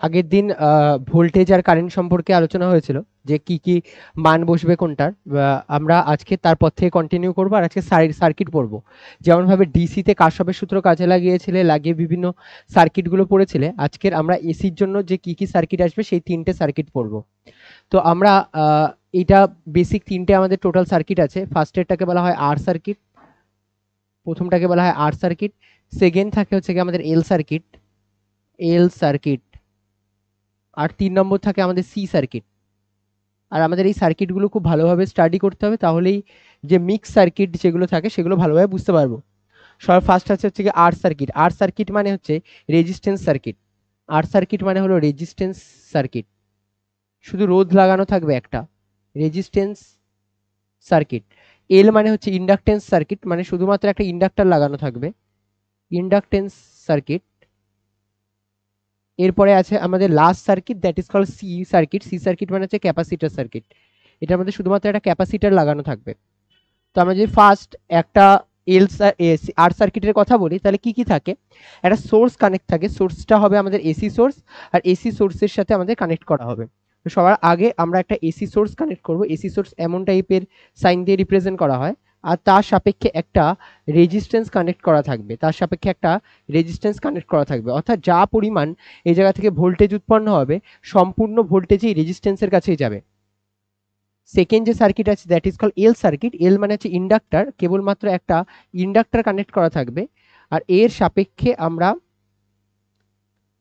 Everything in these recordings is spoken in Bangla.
আগের দিন ভোল্টেজ আর কারেন্ট সম্পর্কে আলোচনা হয়েছিল যে কি কি মান বসবে কোনটার। আমরা আজকে তারপর থেকে কন্টিনিউ করবো, আর আজকে সার্কিট পড়বো। যেমনভাবে ডিসিতে কারশফের সূত্র কাজে লাগিয়ে বিভিন্ন সার্কিটগুলো পড়েছিলে, আজকের আমরা এসির জন্য যে কি কি সার্কিট আসবে সেই 3টে সার্কিট পড়বো। তো আমরা এটা বেসিক 3টে আমাদের টোটাল সার্কিট আছে। ফার্স্টেরটাকে বলা হয় আর সার্কিট, প্রথমটাকে বলা হয় আর সার্কিট। সেকেন্ড থাকে হচ্ছে কি আমাদের এল সার্কিট, আর 3 নম্বর থাকে আমাদের সি সার্কিট। আর আমাদের এই সার্কিটগুলো খুব ভালোভাবে স্টাডি করতে হবে, তাহলেই যে মিক্স সার্কিট যেগুলো থাকে সেগুলো ভালোভাবে বুঝতে পারবো। সবার ফার্স্ট আছে হচ্ছে কি আর সার্কিট। আর সার্কিট মানে হচ্ছে রেজিস্ট্যান্স সার্কিট। আর সার্কিট মানে হলো রেজিস্ট্যান্স সার্কিট, শুধু রোধ লাগানো থাকবে একটা, রেজিস্ট্যান্স সার্কিট। এল মানে হচ্ছে ইন্ডাকটেন্স সার্কিট, মানে শুধুমাত্র একটা ইন্ডাক্টর লাগানো থাকবে, ইন্ডাকটেন্স সার্কিট। এরপরে আছে আমাদের last circuit, that is call C circuit. C circuit মানে হচ্ছে ক্যাপাসিটর সার্কিট, এটার মধ্যে শুধুমাত্র একটা ক্যাপাসিটর লাগানো থাকবে। তো আমরা যদি ফার্স্ট একটা আর সার্কিটের কথা বলি, তাহলে কি কি থাকে? একটা সোর্স কানেক্ট থাকে, সোর্সটা হবে আমাদের এসি সোর্স, আর এসি সোর্সের সাথে আমাদের কানেক্ট করা হবে। তো সবার আগে আমরা একটা এসি সোর্স কানেক্ট করব। এসি সোর্স এমন টাইপের সাইন দিয়ে রিপ্রেজেন্ট করা হয়, আর তার সাপেক্ষে একটা রেজিস্ট্যান্স কানেক্ট করা থাকবে, তার সাপেক্ষে একটা রেজিস্ট্যান্স কানেক্ট করা থাকবে, অর্থাৎ যা পরিমাণ এই জায়গা থেকে ভোল্টেজ উৎপন্ন হবে সম্পূর্ণ ভোল্টেজই রেজিস্ট্যান্সের কাছেই যাবে। সেকেন্ড যে সার্কিট আছে that is call L circuit. L মানে হচ্ছে ইন্ডাক্টর, কেবলমাত্র একটা ইন্ডাক্টর কানেক্ট করা থাকবে, আর এর সাপেক্ষে আমরা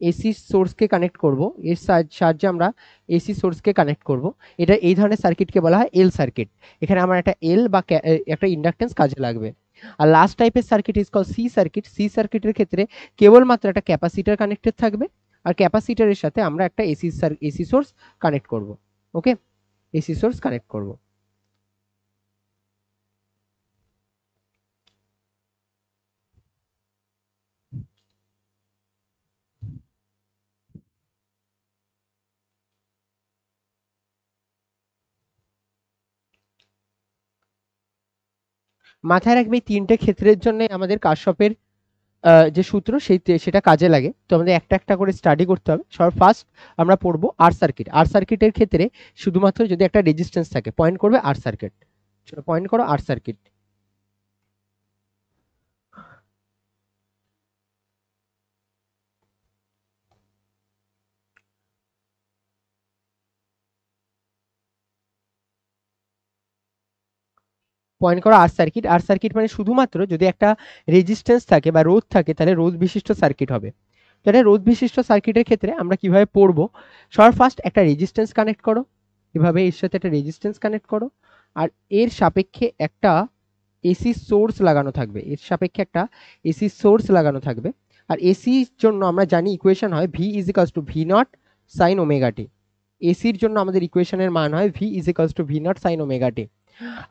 এসি সোর্সকে কানেক্ট করব, এর সাহায্যে আমরা এসি সোর্সকে কানেক্ট করব। এটা এই ধরনের সার্কিটকে বলা হয় এল সার্কিট। এখানে আমার একটা এল বা একটা ইন্ডাকটেন্স কাজে লাগবে। আর লাস্ট টাইপের circuit is call C circuit. C সার্কিটের ক্ষেত্রে কেবলমাত্র একটা ক্যাপাসিটর কানেক্টেড থাকবে, আর ক্যাপাসিটরের সাথে আমরা একটা এসি সোর্স কানেক্ট করব। ওকে, এসি সোর্স কানেক্ট করব। মাথায় রাখবে এই 3টে ক্ষেত্রের জন্য আমাদের কারশফের যে সূত্র সেটা কাজে লাগে। তো আমাদের একটা একটা করে স্টাডি করতে হবে। সবার ফার্স্ট আমরা পড়বো আর সার্কিট। আর সার্কিটের ক্ষেত্রে শুধুমাত্র যদি একটা রেজিস্ট্যান্স থাকে, পয়েন্ট করবে আর সার্কিট। পয়েন্ট করো আর সার্কিট। পয়েন্ট করো আর সার্কিট। আর সার্কিট মানে শুধুমাত্র যদি একটা রেজিস্ট্যান্স থাকে বা রোধ থাকে, তাহলে রোধ বিশিষ্ট সার্কিট হবে। তাহলে রোধ বিশিষ্ট সার্কিটের ক্ষেত্রে আমরা কিভাবে পড়বো? সবার ফার্স্ট একটা রেজিস্ট্যান্স কানেক্ট করো, এভাবে এর সাথে একটা রেজিস্ট্যান্স কানেক্ট করো, আর এর সাপেক্ষে একটা এসি সোর্স লাগানো থাকবে, এর সাপেক্ষে একটা এসি সোর্স লাগানো থাকবে। আর এসির জন্য আমরা জানি ইকুয়েশন হয় V is equals to V naught sine omega T. এসির জন্য আমাদের ইকুয়েশনের মান হয় V is equals to V naught sine omega T.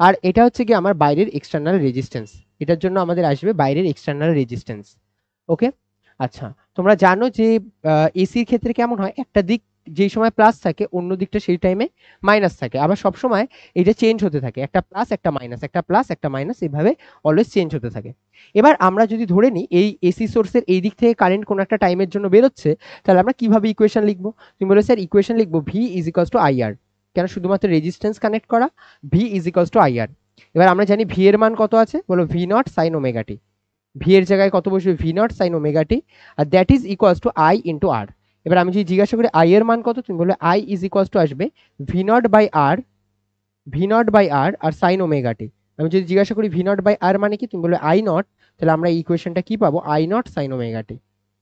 আর এটা হচ্ছে কি আমার বাইরের এক্সটার্নাল রেজিস্ট্যান্স, এটার জন্য আমাদের আসবে বাইরের এক্সটার্নাল রেজিস্ট্যান্স। ওকে, আচ্ছা, তোমরা জানো যে এসির ক্ষেত্রে কেমন হয়, একটা দিক যেই সময় প্লাস থাকে অন্য দিকটা সেই টাইমে মাইনাস থাকে, আবার সব সময় এটা চেঞ্জ হতে থাকে, একটা প্লাস একটা মাইনাস, একটা প্লাস একটা মাইনাস, এভাবে অলওয়েজ চেঞ্জ হতে থাকে। এবার আমরা যদি ধরে নিই এই এসি সোর্সের এই দিক থেকে কারেন্ট কোনো একটা টাইমের জন্য বেরোচ্ছে, তাহলে আমরা কিভাবে ইকুয়েশন লিখবো? তুমি বলে স্যার ইকুয়েশন লিখবো V is equals to IR. কেন? শুধুমাত্র রেজিস্ট্যান্স কানেক্ট করা, V is equals to IR. এবার আমরা জানি ভি এর মান কত আছে, বলো V naught sine omega T. V এর জায়গায় কত বসবে? V naught sine omega T, আর that is equals to I into R. এবার আমি যদি জিজ্ঞাসা করি আই এর মান কত, তুমি বলবে আই ইজ ইকুয়ালস টু আসবে V not by R, V not by R আর সাইন ওমেগা টি। আমি যদি জিজ্ঞাসা করি ভি নট বাই আর মানে কি, তুমি বলবে আই নট, তাহলে আমরা এই ইকুয়েশনটা কি পাবো? I not sine omega T.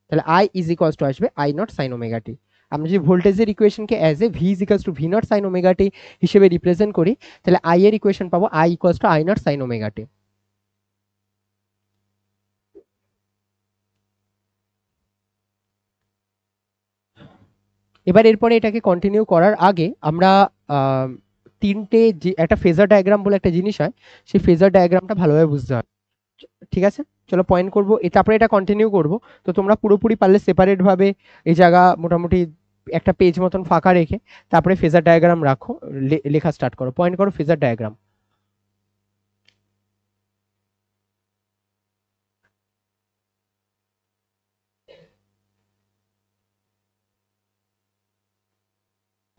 তাহলে আই ইজ ইকুয়ালস টু আসবে I not sine omega T. আমরা যদি ভোল্টেজের ইকুয়েশনকে as a V is equals to V naught sine omega T হিসেবে রিপ্রেজেন্ট করি, তাহলে আই এর ইকুয়েশন পাবো I equals to I not sine omega T. এবার এরপরে এটাকে কন্টিনিউ করার আগে আমরা আহ, 3টে যে একটা ফেজার ডায়াগ্রাম বলে একটা জিনিস হয়, সেই ফেজার ডায়াগ্রামটা ভালোভাবে বুঝতে হয়। ঠিক আছে, চলো পয়েন্ট করবো, তারপরে এটা কন্টিনিউ করব। তো তোমরা পুরোপুরি পারলে সেপারেট ভাবে এই জায়গা মোটামুটি একটা পেজ মতন ফাঁকা রেখে তারপরে ফেজার ডায়াগ্রাম রাখো, লেখা স্টার্ট করো, পয়েন্ট করো ফেজার ডায়াগ্রাম।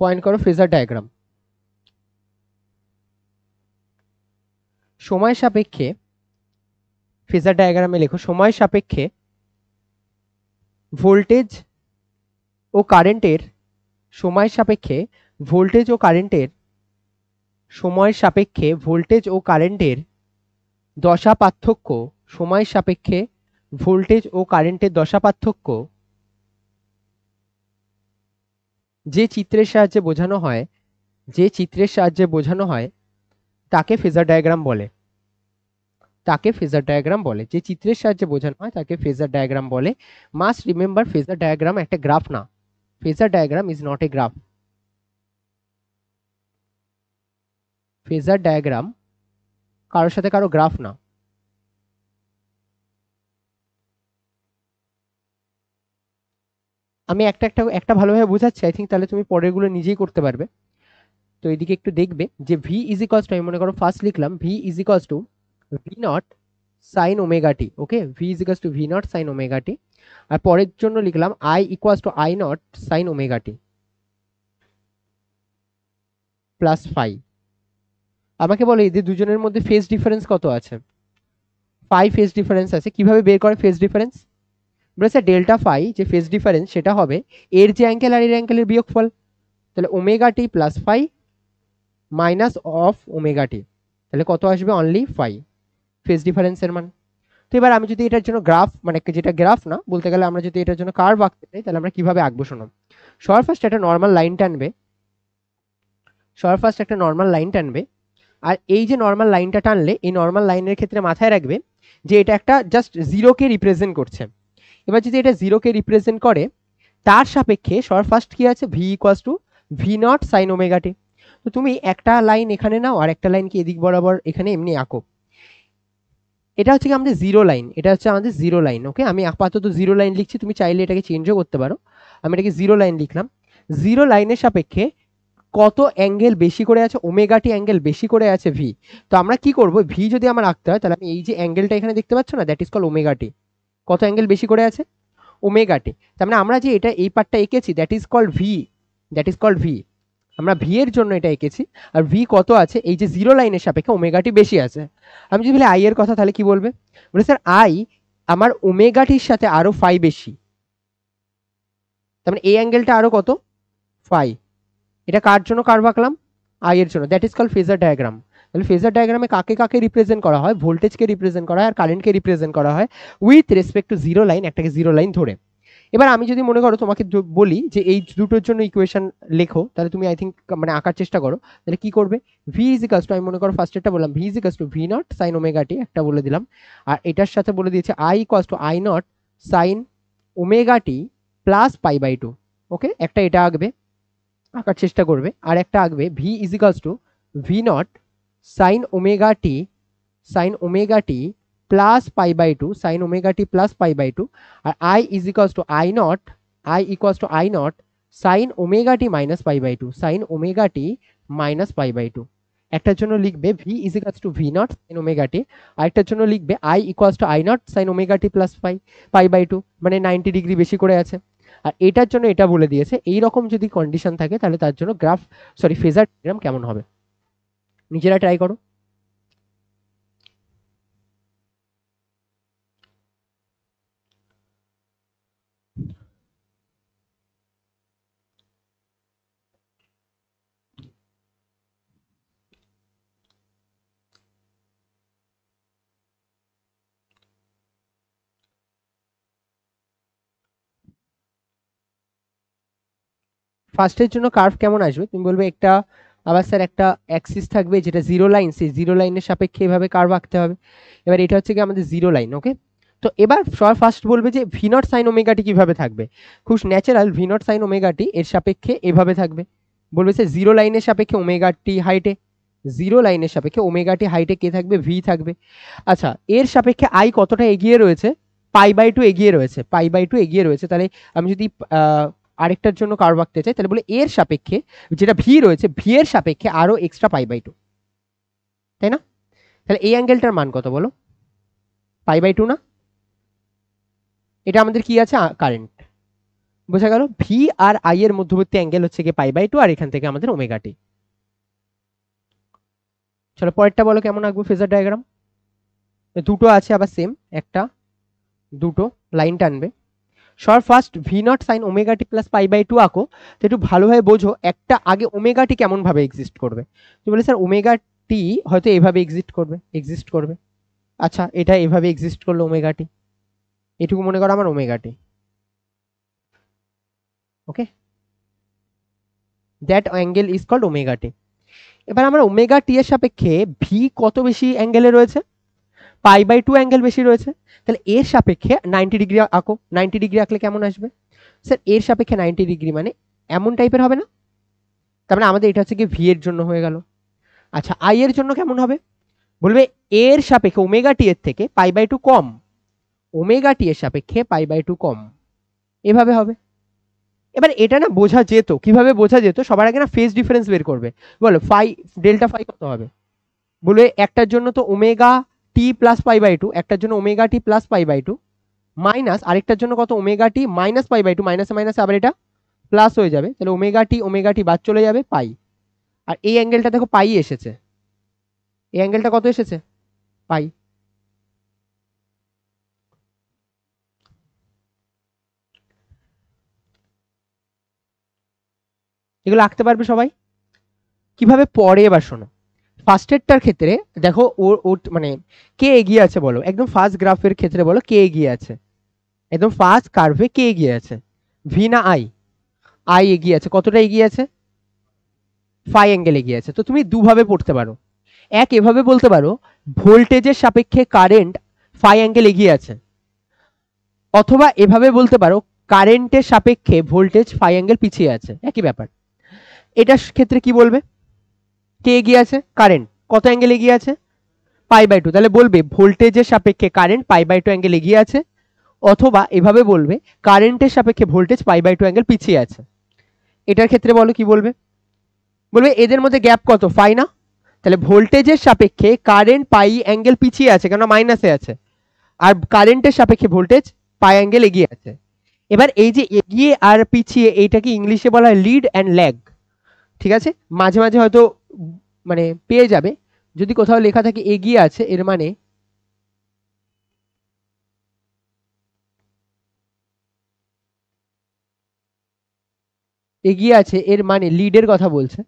পয়েন্ট করো ফেজার ডায়াগ্রাম। সময় সাপেক্ষে ফেজার ডায়াগ্রামে লেখো সময় সাপেক্ষে ভোল্টেজ ও কারেন্টের সময় সাপেক্ষে ভোল্টেজ ও কারেন্টের সময় সাপেক্ষে ভোল্টেজ ও কারেন্টের দশা পার্থক্য সময় সাপেক্ষে ভোল্টেজ ও কারেন্টের দশা পার্থক্য যে চিত্রের সাহায্যে বোঝানো হয় তাকে ফেজার ডায়াগ্রাম বলে। যে চিত্রের সাহায্যে বোঝানো হয় তাকে ফেজার ডায়াগ্রাম বলে। মাস্ট রিমেম্বার ফেজার ডায়াগ্রাম একটা গ্রাফ না। Phasor diagram is not a graph. Phasor diagram কারোর সাথে কারো গ্রাফ না। আমি একটা ভালোভাবে বোঝাচ্ছি, আই থিঙ্ক তাহলে তুমি পরের গুলো নিজেই করতে পারবে। তো এদিকে একটু দেখবে যে ভি ইজ ইকুয়ালস টু, আমি মনে করো ফার্স্ট লিখলাম V is equals to V naught sine omega T. Okay, V is equals to V naught sine omega T. আর পরের জন্য লিখলাম I equals to I not sine omega T plus phi. আমাকে বলো এদের দুজনের মধ্যে ফেজ ডিফারেন্স কত আছে? ফাই ফেজ ডিফারেন্স আছে। কিভাবে বের করে ফেজ ডিফারেন্স? বলেছে ডেল্টা ফাই যে ফেজ ডিফারেন্স সেটা হবে এর যে অ্যাঙ্গেল আর এর অ্যাঙ্গেলের বিয়োগফল। তাহলে omega T plus phi minus of omega T, তাহলে কত আসবে? অনলি ফাই ফেজ ডিফারেন্সের মান। তো এবার আমি যদি এটার জন্য গ্রাফ, মানে যেটা গ্রাফ না বলতে গেলে, আমরা যদি এটার জন্য কার্ভ আঁকতে চাই তাহলে আমরা কিভাবে আঁকবো শোনো। সবার ফার্স্ট একটা নর্মাল লাইন টানবে। আর এই যে নর্মাল লাইনটা টানলে এই নর্মাল লাইনের ক্ষেত্রে মাথায় রাখবে যে এটা একটা জাস্ট জিরোকে রিপ্রেজেন্ট করছে। এবার যদি এটা জিরোকে রিপ্রেজেন্ট করে তার সাপেক্ষে সবার ফার্স্ট কি আছে? V equals to V naught sine omega T. তো তুমি একটা লাইন এখানে নাও আর একটা লাইনকে এদিক বরাবর এখানে এমনি আঁকো। এটা হচ্ছে কি আমাদের জিরো লাইন, এটা হচ্ছে আমাদের জিরো লাইন। ওকে, আমি আপাতত জিরো লাইন লিখছি, তুমি চাইলে এটাকে চেঞ্জও করতে পারো। আমি এটাকে জিরো লাইন লিখলাম। জিরো লাইনের সাপেক্ষে কত অ্যাঙ্গেল বেশি করে আছে? ওমেগা টি অ্যাঙ্গেল বেশি করে আছে ভি। তো আমরা কি করব, ভি যদি আমার আঁকতে হয় তাহলে আমি এই যে অ্যাঙ্গেলটা এখানে দেখতে পাচ্ছ না, that is call omega t. কত অ্যাঙ্গেল বেশি করে আছে? Omega t. তার মানে আমরা যে এটা এই পার্টটা এঁকেছি দ্যাট ইজ কল্ড ভি। আমরা ভি এর জন্য এটা এঁকেছি। আর ভি কত আছে? এই যে জিরো লাইনের সাপেক্ষে ওমেগা টি বেশি আছে। আমি যদি বলি আই এর কথা তাহলে কি বলবে? বলে স্যার আই আমার ওমেগা টির সাথে আরো ফাই বেশি, তার মানে এই অ্যাঙ্গেলটা আরো কত? ফাই। এটা কার জন্য কার্ভ আঁকলাম? আই এর জন্য। That is call phasor diagram. তাহলে ফেজার ডায়াগ্রামে কাকে কাকে রিপ্রেজেন্ট করা হয়? ভোল্টেজকে রিপ্রেজেন্ট করা হয় আর কারেন্টকে রিপ্রেজেন্ট করা হয় with respect two zero line, একটাকে জিরো লাইন ধরে। এবার আমি যদি মনে করো তোমাকে বলি যে এই দুটোর জন্য ইকুয়েশন লেখো, তাহলে তুমি আই থিঙ্ক মানে আঁকার চেষ্টা করো। তাহলে কি করবে? ভি ইজ ইকাস টু, আমি মনে করো ফার্স্টেরটা বললাম V is equals to V naught sine omega T, একটা বলে দিলাম। আর এটার সাথে বলে দিয়েছে I equals to I not sine omega T plus pi by two. Okay, একটা এটা আঁকবে, আঁকার চেষ্টা করবে। আর একটা আঁকবে V is equals to V naught sine omega T plus pi by two, sine omega T plus pi by two. আর I equals to I not sine omega T minus pi by two, sine omega T minus pi by two. একটার জন্য লিখবে V is equals to V naught sine omega T, আরেকটার জন্য লিখবে I equals to I not sine omega T plus pi by two, মানে 90 ডিগ্রি বেশি করে আছে। আর এটার জন্য এটা বলে দিয়েছে। এই রকম যদি কন্ডিশন থাকে তাহলে তার জন্য ফেজার ডায়াগ্রাম কেমন হবে? নিজেরা ট্রাই করো। ফার্স্টের জন্য কার্ভ কেমন আসবে? তুমি বলবে একটা, আবার স্যার একটা অ্যাক্সিস থাকবে যেটা জিরো লাইন, সেই জিরো লাইনের সাপেক্ষে এভাবে কার্ভ আঁকতে হবে। এবার এটা হচ্ছে কি আমাদের জিরো লাইন। ওকে, তো এবার সবার ফার্স্ট বলবে যে V naught sine omega T কিভাবে থাকবে? খুব natural, V naught sine omega টি এর সাপেক্ষে এভাবে থাকবে। বলবে স্যার জিরো লাইনের সাপেক্ষে ওমেগা টি হাইটে, জিরো লাইনের সাপেক্ষে ওমেগা টি হাইটে কে থাকবে? ভি থাকবে। আচ্ছা, এর সাপেক্ষে আই কতটা এগিয়ে রয়েছে? পাই বাই টু এগিয়ে রয়েছে। তাহলে আমি যদি আরেকটার জন্য কার্ভ আঁকতে চাই তাহলে বলে এর সাপেক্ষে যেটা ভি রয়েছে, ভি এর সাপেক্ষে আরো এক্সট্রা পাই বাই টু, তাই না? তাহলে এই অ্যাঙ্গেলটার মান কত বলো? পাই বাই টু না? এটা আমাদের কি আছে? কারেন্ট। বোঝা গেল? ভি আর আই এর মধ্যবর্তী অ্যাঙ্গেল হচ্ছে কি পাই বাই টু, আর এখান থেকে আমাদের ওমেগা টি। চলো পরেরটা বলো কেমন আঁকবো ফেজার ডায়াগ্রাম। দুটো আছে আবার সেম, একটা দুটো লাইন টানবে। সর first V naught sine omega T plus pi by two আঁকো, তো একটু ভালোভাবে বোঝো একটা আগে ওমেগা টি কেমন ভাবে এক্সিস্ট করবে। তুমি বলে স্যার ওমেগা টি হয়তো এভাবে এক্সিস্ট করবে। আচ্ছা এটা এভাবে এক্সিস্ট করলো ওমেগা টি, এটুকু মনে করো আমার omega T. Okay, that angle is called omega T. এবার আমরা ওমেগা টি এর সাপেক্ষে ভি কত বেশি অ্যাঙ্গেলে রয়েছে, পাই বাই টু অ্যাঙ্গেল বেশি রয়েছে। তাহলে এর সাপেক্ষে 90 ডিগ্রি আঁকো। 90 ডিগ্রি আঁকলে কেমন আসবে স্যার? এর সাপেক্ষে 90 ডিগ্রি মানে এমন টাইপের হবে না? তার মানে আমাদের এটা হচ্ছে কি ভি এর জন্য হয়ে গেল। আচ্ছা আই এর জন্য কেমন হবে? বলবে এর সাপেক্ষে ওমেগা টি এর থেকে পাই বাই টু কম, ওমেগা টি এর সাপেক্ষে পাই বাই টু কম, এভাবে হবে। এবার এটা না বোঝা যেত, কিভাবে বোঝা যেত? সবার আগে না ফেজ ডিফারেন্স বের করবে। বলো ফাই ডেল্টা ফাই কত হবে? বলবে একটার জন্য তো omega T plus pi by two, একটার জন্য omega T plus pi by two, minus আরেকটার জন্য কত omega T minus pi by two, মাইনাসে মাইনাসে আবার এটা প্লাস হয়ে যাবে, তাহলে ওমেগা টি বাদ চলে যাবে পাই। আর এই অ্যাঙ্গেলটা দেখো পাই এসেছে, এই অ্যাঙ্গেলটা কত এসেছে? পাই। এগুলো আঁকতে পারবে সবাই? কিভাবে পরে এবার শোনো। ফার্স্টেরটার ক্ষেত্রে দেখো ও মানে কে এগিয়ে আছে বলো, একদম ফার্স্ট গ্রাফের ক্ষেত্রে বলো কে এগিয়ে আছে, একদম ফার্স্ট কার্ভে কে এগিয়ে আছে? ভি না আই? আই এগিয়ে আছে। কতটা এগিয়ে আছে? ফাই অ্যাঙ্গেল এগিয়ে আছে। তো তুমি দুভাবে পড়তে পারো। এক এভাবে বলতে পারো ভোল্টেজের সাপেক্ষে কারেন্ট ফাই অ্যাঙ্গেল এগিয়ে আছে, অথবা এভাবে বলতে পারো কারেন্টের সাপেক্ষে ভোল্টেজ ফাই অ্যাঙ্গেল পিছিয়ে আছে, একই ব্যাপার। এটার ক্ষেত্রে কি বলবে? কে এগিয়ে আছে? কারেন্ট। কত অ্যাঙ্গেল এগিয়ে আছে? Pi by two. তাহলে বলবে ভোল্টেজের সাপেক্ষে current pi by two angle এগিয়ে আছে, অথবা এভাবে বলবে কারেন্টের সাপেক্ষে voltage pi by two angle পিছিয়ে আছে। এটার ক্ষেত্রে বলো কি বলবে? বলবে এদের মধ্যে গ্যাপ কত? ফাই না? তাহলে ভোল্টেজের সাপেক্ষে কারেন্ট পাই অ্যাঙ্গেল পিছিয়ে আছে, কেন মাইনাসে আছে, আর কারেন্টের সাপেক্ষে ভোল্টেজ পাই অ্যাঙ্গেল এগিয়ে আছে। এবার এই যে এগিয়ে আর পিছিয়ে, এইটাকে ইংলিশে বলা হয় লিড অ্যান্ড ল্যাগ। ঠিক আছে, মাঝে মাঝে হয়তো মানে পেয়ে যাবে, যদি কোথাও লেখা থাকে এগিয়ে আছে এর মানে এগিয়ে আছে এর মানে লিডের কথা বলছে,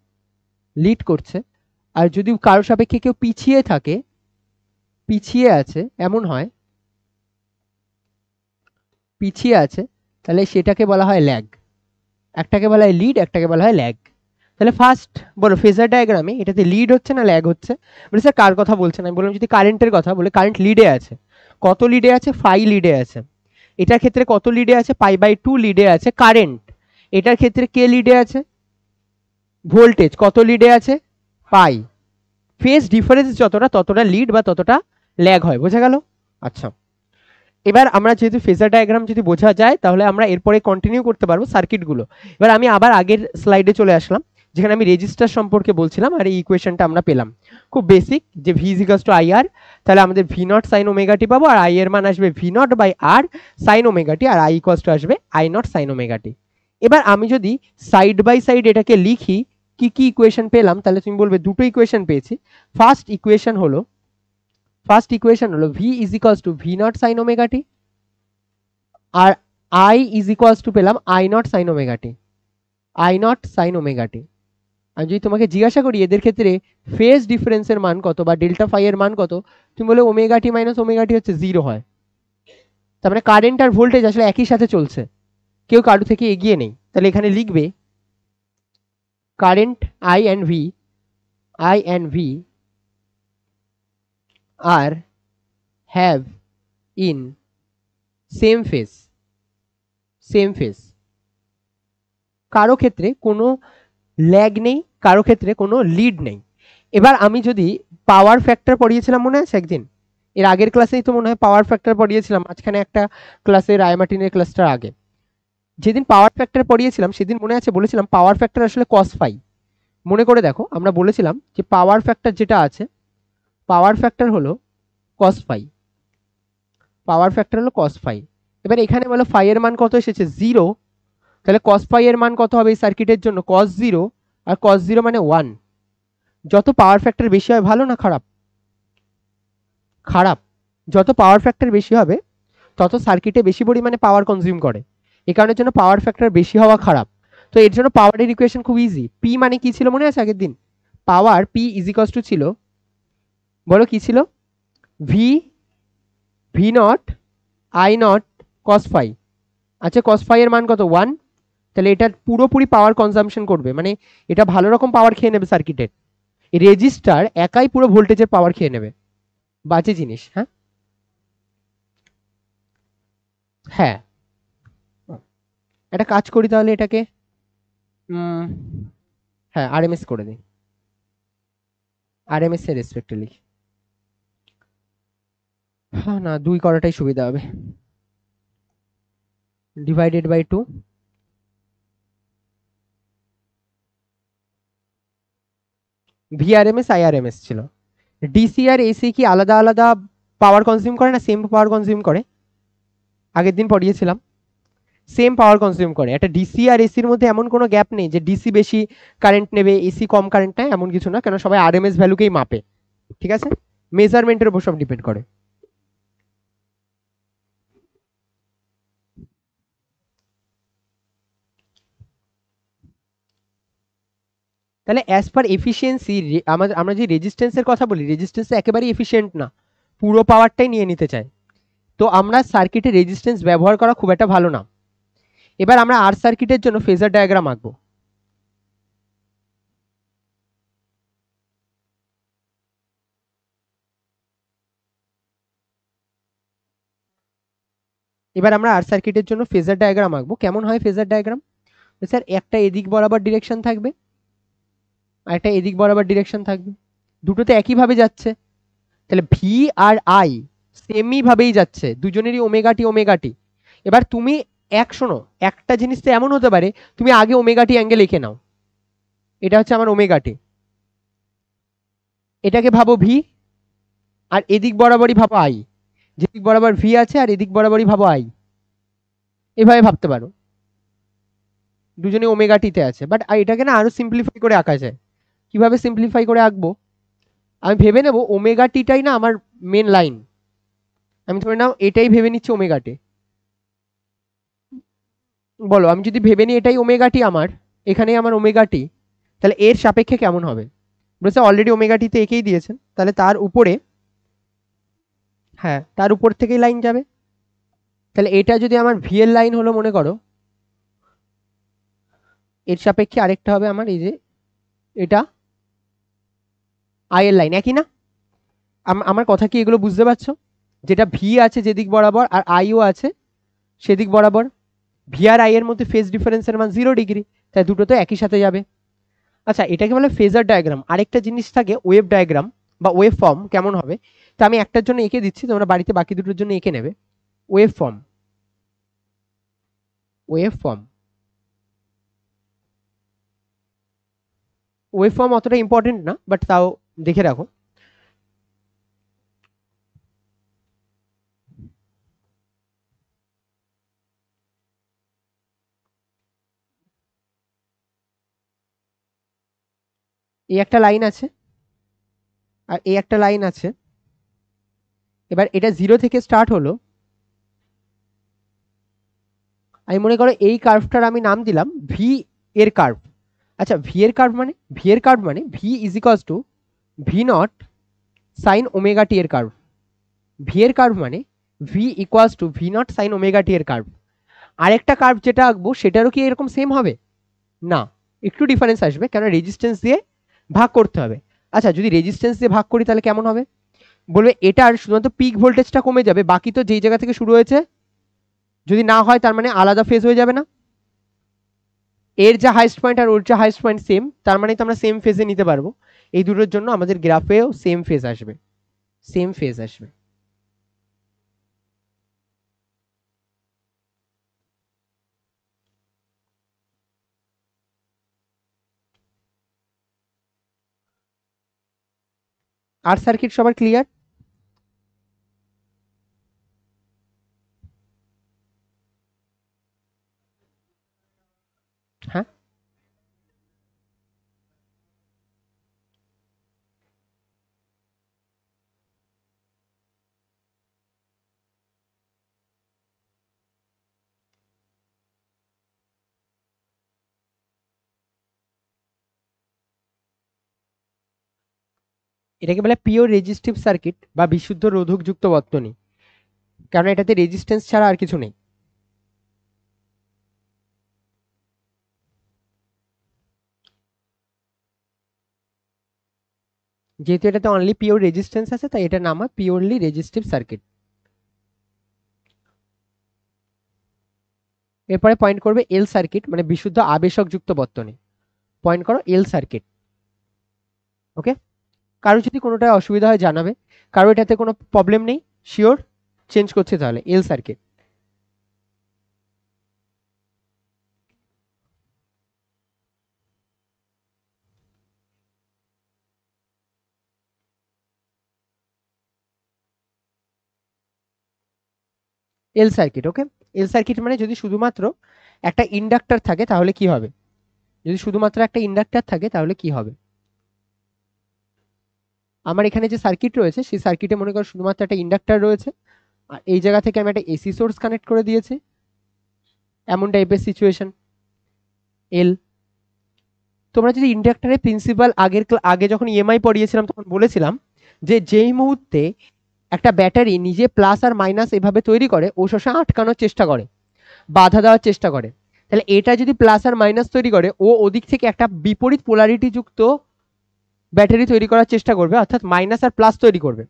লিড করছে। আর যদি কারো সাপেক্ষে কেউ পিছিয়ে থাকে, পিছিয়ে আছে এমন হয়, পিছিয়ে আছে, তাহলে সেটাকে বলা হয় ল্যাগ। একটাকে বলা হয় লিড, একটাকে বলা হয় ল্যাগ। তাহলে ফার্স্ট বলো ফেজার ডায়াগ্রামে এটাতে লিড হচ্ছে না ল্যাগ হচ্ছে? বলে স্যার কার কথা বলছেন? আমি বললাম যদি কারেন্টের কথা, বলে কারেন্ট লিডে আছে। কত লিডে আছে? ফাই লিডে আছে। এটার ক্ষেত্রে কত লিডে আছে? পাই বাই টু লিডে আছে কারেন্ট। এটার ক্ষেত্রে কে লিডে আছে? ভোল্টেজ। কত লিডে আছে? পাই। ফেজ ডিফারেন্স যতটা ততটা লিড বা ততটা ল্যাগ হয়। বোঝা গেল? আচ্ছা, এবার আমরা যেহেতু ফেজার ডায়াগ্রাম যদি বোঝা যায়, তাহলে আমরা এরপরে কন্টিনিউ করতে পারবো সার্কিটগুলো। এবার আমি আবার আগের স্লাইডে চলে আসলাম, যেখানে আমি রেজিস্টার সম্পর্কে বলছিলাম, আর এই ইকুয়েশনটা আমরা পেলাম খুব বেসিক, যে ভি ইজিক্যালস টু আই আর। তাহলে আমাদের V naught sine omega T পাবো, আর আই এর মান আসবে V not by R sine omega T, আর আই ইকুয়ালস টু আসবে I not sine omega T. এবার আমি যদি সাইড বাই সাইড এটাকে লিখি, কি কি ইকুয়েশন পেলাম, তাহলে তুমি বলবে দুটো ইকুয়েশন পেয়েছি। ফার্স্ট ইকুয়েশন হলো V is equals to V naught sine omega T, আর আই ইজ ইকুয়ালস টু পেলাম I not sine omega T, I not sine omega T. আমি যদি তোমাকে জিজ্ঞাসা করি এদের ক্ষেত্রে ফেজ ডিফারেন্সের মান কত বা ডেল্টা ফাই এর মান কত, তুমি বলে ওমেগা টি মাইনাস ওমেগা টি হচ্ছে 0 হয়। তার মানে কারেন্ট আর ভোল্টেজ আসলে একই সাথে চলছে, কেউ কারো থেকে এগিয়ে নেই। তাহলে এখানে লিখবে current I and V are have in same phase. কারো ক্ষেত্রে কোনো ল্যাগ নেই, কারো ক্ষেত্রে কোনো লিড নেই। এবার আমি যদি পাওয়ার ফ্যাক্টর পড়িয়েছিলাম মনে আছে একদিন, এর আগের ক্লাসেই তো মনে হয় পাওয়ার ফ্যাক্টর পড়িয়েছিলাম, মাঝখানে একটা ক্লাসে রায়মার্টিনের ক্লাসটার আগে। যেদিন পাওয়ার ফ্যাক্টর পড়িয়েছিলাম সেদিন মনে আছে বলেছিলাম পাওয়ার ফ্যাক্টর আসলে কস ফাই। মনে করে দেখো, আমরা বলেছিলাম যে পাওয়ার ফ্যাক্টর যেটা আছে, পাওয়ার ফ্যাক্টর হলো কস ফাই, পাওয়ার ফ্যাক্টর হলো কস ফাই। এবার এখানে বলো ফাই এর মান কত এসেছে? 0, তাহলে cos phi এর মান কত হবে এই সার্কিটের জন্য? cos 0, আর cos 0 মানে 1। যত পাওয়ার ফ্যাক্টর বেশি হয় ভালো না খারাপ? খারাপ। যত পাওয়ার ফ্যাক্টর বেশি হবে তত সার্কিটে বেশি পরিমাণে পাওয়ার কনজিউম করে, এই কারণের জন্য পাওয়ার ফ্যাক্টর বেশি হওয়া খারাপ। তো এর জন্য পাওয়ারের ইকুয়েশন খুব ইজি। পি মানে কি ছিল মনে আছে আগের দিন? Power P is equals to ছিল, বলো কি ছিল? V V naught I naught cos phi. আচ্ছা কস ফাই এর মান কত? 1। তাহলে এটা পুরোপুরি পাওয়ার কনজাম্পশন করবে, মানে এটা ভালো রকম পাওয়ার খেয়ে নেবে সার্কিটের। রেজিস্টার একাই পুরো ভোল্টেজের পাওয়ার খেয়ে নেবে, বাজে জিনিস। হ্যাঁ হ্যাঁ, একটা কাজ করি তাহলে এটাকে হ্যাঁ আরএমএস করে দিই, আরএমএস এর রেসপেক্টে লিখি। হ্যাঁ না, 2 করাটাই সুবিধা হবে। ডিভাইডেড বাই 2, ভিআরএমএস আইআরএমএস ছিল। ডিসি আর এসি কি আলাদা আলাদা পাওয়ার কনজিউম করে না সেম পাওয়ার কনজিউম করে? আগের দিন পড়িয়েছিলাম সেম পাওয়ার কনজিউম করে। একটা ডিসি আর এসির মধ্যে এমন কোনো গ্যাপ নেই যে ডিসি বেশি কারেন্ট নেবে এসি কম কারেন্ট নেয়, এমন কিছু না, কেন সবাই আরএমএস ভ্যালুকেই মাপে। ঠিক আছে, মেজারমেন্টের উপর সব ডিপেন্ড করে। তাহলে অ্যাজ পার এফিসিয়েন্সি আমরা যে রেজিস্ট্যান্সের কথা বলি, রেজিস্ট্যান্স একেবারেই এফিসিয়েন্ট না, পুরো পাওয়ারটাই নিয়ে নিতে চায়। তো আমরা সার্কিটে রেজিস্ট্যান্স ব্যবহার করা খুব একটা ভালো না। এবার আমরা আর সার্কিটের জন্য ফেজার ডায়াগ্রাম আঁকবো। এবার আমরা আর সার্কিটের জন্য ফেজার ডায়াগ্রাম আঁকবো। কেমন হয় ফেজার ডায়াগ্রাম? স্যার একটা এদিক বরাবর ডিরেকশন থাকবে আর একটা এদিক বরাবর ডিরেকশন থাকবে, দুটো তো একইভাবে যাচ্ছে। তাহলে ভি আর আই সেমই ভাবেই যাচ্ছে, দুজনেরই ওমেগা টি ওমেগা টি। এবার তুমি শোনো, একটা জিনিস তো এমন হতে পারে তুমি আগে ওমেগা টি অ্যাঙ্গেল লিখে নাও, এটা হচ্ছে আমার ওমেগা টি, এটাকে ভাবো ভি, আর এদিক বরাবরই ভাবো আই, যেদিক বরাবর ভি আছে আর এদিক বরাবরই ভাবো আই, এভাবে ভাবতে পারো, দুজনে ওমেগা টিতে আছে। বাট এটাকে না আরো সিম্পলিফাই করে আঁকা যায়। কিভাবে সিম্পলিফাই করে আঁকবো? আমি ভেবে নেব ওমেগা টিটাই না আমার মেন লাইন, আমি ধরে নাও এটাই ভেবে নিচ্ছি ওমেগা টি। বলো আমি যদি ভেবে নিই এটাই ওমেগা টি আমার, এখানেই আমার ওমেগা টি, তাহলে এর সাপেক্ষে কেমন হবে? বলেছে অলরেডি ওমেগা টিতে একেই দিয়েছেন, তাহলে তার উপরে, হ্যাঁ তার উপর থেকেই লাইন যাবে। তাহলে এটা যদি আমার ভি এর লাইন হলো মনে করো, এর সাপেক্ষে আরেকটা হবে আমার এই যে এটা আই এর লাইন, একই না? আমার কথা কি এগুলো বুঝতে পারছো? যেটা ভি আছে যেদিক বরাবর আর আইও আছে সেদিক বরাবর, ভি আর আই এর মধ্যে ফেজ ডিফারেন্সের মান 0 ডিগ্রি, তাই দুটো তো একই সাথে যাবে। আচ্ছা এটাকে বলে ফেজার ডায়াগ্রাম। আরেকটা জিনিস থাকে ওয়েভ ডায়াগ্রাম বা ওয়েভ ফর্ম, কেমন হবে? তো আমি একটার জন্য এঁকে দিচ্ছি, তোমরা বাড়িতে বাকি দুটোর জন্য এঁকে নেবে। Wave form, wave form, wave form অতটা ইম্পর্টেন্ট না, বাট তাও দেখে রাখো। এই একটা লাইন আছে আর এই একটা লাইন আছে। এবার এটা 0 থেকে স্টার্ট হলো, আমি মনে করো এই কার্ভটার আমি নাম দিলাম ভি এর কার্ভ। আচ্ছা ভি এর কার্ভ মানে, ভি এর কার্ভ মানে V is equals to V naught sine omega টি এর কার্ভ। ভি এর কার্ভ মানে V equals to V naught sine omega টি এর কার্ভ। আরেকটা কার্ভ যেটা আঁকবো সেটারও কি এরকম সেম হবে? না, একটু ডিফারেন্স আসবে, কেন রেজিস্ট্যান্স দিয়ে ভাগ করতে হবে। আচ্ছা যদি রেজিস্ট্যান্স দিয়ে ভাগ করি তাহলে কেমন হবে? বলবে এটার শুধুমাত্র পিক ভোল্টেজটা কমে যাবে, বাকি তো যেই জায়গা থেকে শুরু হয়েছে যদি না হয় তার মানে আলাদা ফেজ হয়ে যাবে না? এর যা হাইস্ট পয়েন্ট আর ওর যা হাইস্ট পয়েন্ট সেম, তার মানে তো আমরা সেম ফেজে নিতে পারবো। এই দুটোর জন্য আমাদের গ্রাফেও সেম ফেজ আসবে, সেম ফেজ আসবে। আর সার্কিট সবার ক্লিয়ার? এটাকে বলে পিওর রেজিস্টিভ সার্কিট বা বিশুদ্ধ রোধকযুক্ত বর্তনী, কারণ এটাতে রেজিস্ট্যান্স ছাড়া আর কিছু নেই। যেহেতু এটাতে অনলি পিওর রেজিস্ট্যান্স আছে তাই এটার নাম হয় পিওরলি রেজিস্টিভ সার্কিট। এরপরে পয়েন্ট করবে এল সার্কিট, মানে বিশুদ্ধ আবেশকযুক্ত বর্তনী। পয়েন্ট করো এল সার্কিট। ওকে, কারো যদি কোনোটা অসুবিধা হয় জানাবে, কারো এটাতে কোনো প্রবলেম নেই শিওর চেঞ্জ করছে তাহলে এল সার্কিট। এল সার্কিট। ওকে, এল সার্কিট মানে যদি শুধুমাত্র একটা ইন্ডাক্টর থাকে তাহলে কি হবে, যদি শুধুমাত্র একটা ইন্ডাক্টর থাকে তাহলে কি হবে। আমার এখানে যে সার্কিট রয়েছে সেই সার্কিটে মনে করো শুধুমাত্র একটা ইন্ডাক্টর রয়েছে, আর এই জায়গা থেকে আমি একটা এসি সোর্স কানেক্ট করে দিয়েছি, এমন টাইপের সিচুয়েশন এল। তোমরা যদি ইন্ডাক্টরের প্রিন্সিপাল আগে যখন ইএমআই পড়িয়েছিলাম তখন বলেছিলাম যে যেই মুহূর্তে একটা ব্যাটারি নিজে প্লাস আর মাইনাস এভাবে তৈরি করে ও সবসময় আটকানোর চেষ্টা করে, বাধা দেওয়ার চেষ্টা করে। তাহলে এটা যদি প্লাস আর মাইনাস তৈরি করে ও ওদিক থেকে একটা বিপরীত পোলারিটি যুক্ত ব্যাটারি তৈরি করার চেষ্টা করবে, অর্থাৎ মাইনাস আর প্লাস তৈরি করবে।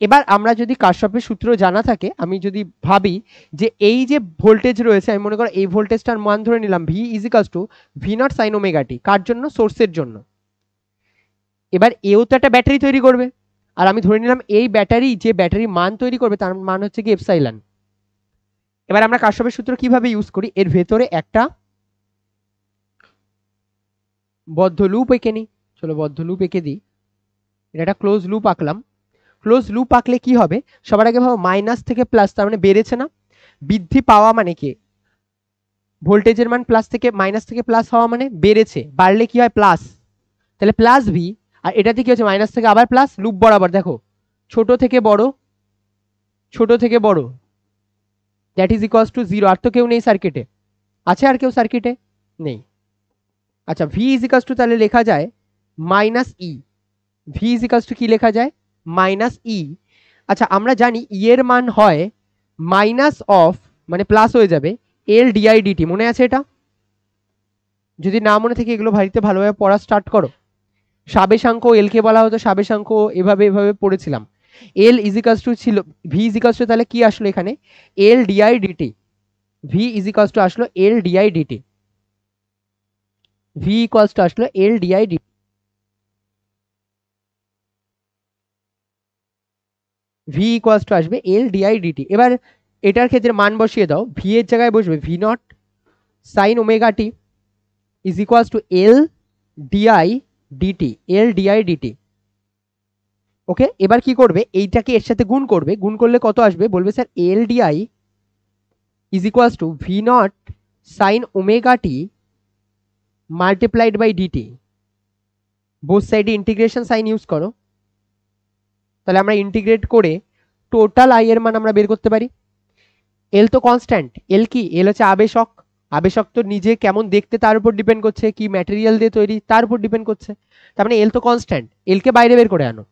এবার আমরা যদি কারশফের সূত্র জানা থাকে, আমি যদি ভাবি যে এই যে ভোল্টেজ রয়েছে, আমি মনে করো এই ভোল্টেজটার মান ধরে নিলাম V ইজিক্যালস to V naught sine omega T, কার জন্য, সোর্সের জন্য। এবার এও তো একটা ব্যাটারি তৈরি করবে, আর আমি ধরে নিলাম এই ব্যাটারি যে ব্যাটারি মান তৈরি করবে তার মান হচ্ছে কি এপসাইলন। এবার আমরা কারশফের সূত্র কিভাবে ইউজ করি, এর ভেতরে একটা বদ্ধ লুপ এঁকে নিই। চলো বদ্ধ লুপ এঁকে দিই, এটা একটা ক্লোজ লুপ আঁকলাম। ক্লোজ লুপ আঁকলে কি হবে, সবার আগে ভাবো মাইনাস থেকে প্লাস, তার মানে বেড়েছে না, বৃদ্ধি পাওয়া মানে কি, ভোল্টেজের মান প্লাস থেকে মাইনাস থেকে প্লাস হওয়া মানে বেড়েছে, বাড়লে কি হয় প্লাস, তাহলে প্লাস ভি। আর এটাতে কি হচ্ছে মাইনাস থেকে আবার প্লাস, লুপ বরাবর দেখো ছোট থেকে বড়, ছোট থেকে বড়, that is equals to zero. আর তো কেউ নেই সার্কিটে, আছে আর কেউ সার্কিটে নেই। আচ্ছা ভি ইজ ইকুয়ালস টু তাহলে লেখা যায় minus E, V is equals to কি লেখা যায় মাইনাস ই। আচ্ছা আমরা জানি ই এর মান হয় মাইনাস অফ, মানে প্লাস হয়ে যাবে এল ডিআই ডিটি, মনে আছে এটা? যদি না মনে থেকে এগুলো ভারিতে ভালোভাবে পড়া স্টার্ট করো। সাবেশাঙ্ক এল কে বলা হতো সাবেশাঙ্ক, এভাবে এভাবে পড়েছিলাম। এল ইজিকালস টু ছিল ভি ইজিকালস টু, তাহলে কি আসলো এখানে L DI DT, V is equals to আসলো L DI DT, V equals to আসলো L DI DT, V equals to আসবে এল ডিআই ডিটি। এবার এটার ক্ষেত্রে মান বসিয়ে দাও, ভি এর জায়গায় বসবে V naught sine omega T is equals to L DI DT, L DI DT. Okay, এবার কি করবে, এইটাকে এর সাথে গুণ করবে, গুণ করলে কত আসবে, বলবে sir L DI is equals to V naught sine omega T multiplied by DT. Both সাইডে ইন্টিগ্রেশন সাইন ইউজ করো, তাহলে আমরা ইন্টিগ্রেট করে টোটাল আই এর মান আমরা বের করতে পারি। এল তো কনস্ট্যান্ট, এল কি, এল হচ্ছে আবেশক, আবেশক তো নিজে কেমন দেখতে তার উপর ডিপেন্ড করছে, কি ম্যাটেরিয়াল দিয়ে তৈরি তার উপর ডিপেন্ড করছে, তার মানে এল তো কনস্ট্যান্ট, এলকে বাইরে বের করে আনো।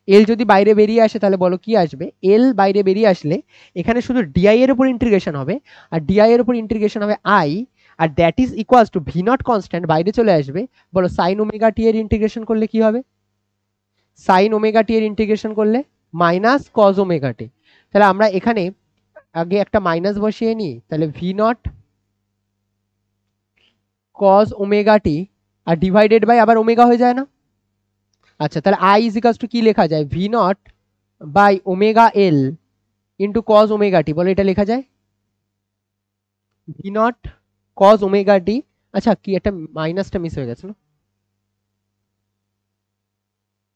এল যদি বাইরে বেরিয়ে আসে তাহলে বলো কি আসবে, এল বাইরে বেরিয়ে আসলে এখানে শুধু ডিআই এর উপর ইন্টিগ্রেশন হবে, আর ডিআই এর উপর ইন্টিগ্রেশন হবে আই, আর that is equals to V naught constant বাইরে চলে আসবে, বলো সাইন ওমেগা টি এর ইন্টিগ্রেশন করলে কি হবে, সাইন ওমেগা টি এর ইন্টিগ্রেশন করলে মাইনাস কজ ওমেগা টি। তাহলে আমরা এখানে আগে একটা মাইনাস বসিয়ে নিই, তাহলে V naught cos omega T আর ডিভাইডেড বাই আবার ওমেগা হয়ে যায় না। আচ্ছা তাহলে আই ইজ ইকুয়ালস টু কি লেখা যায়, V not by omega L into cos omega T, বলে এটা লেখা যায় V naught cos omega T. আচ্ছা কি একটা মাইনাসটা মিস হয়ে গেছে না,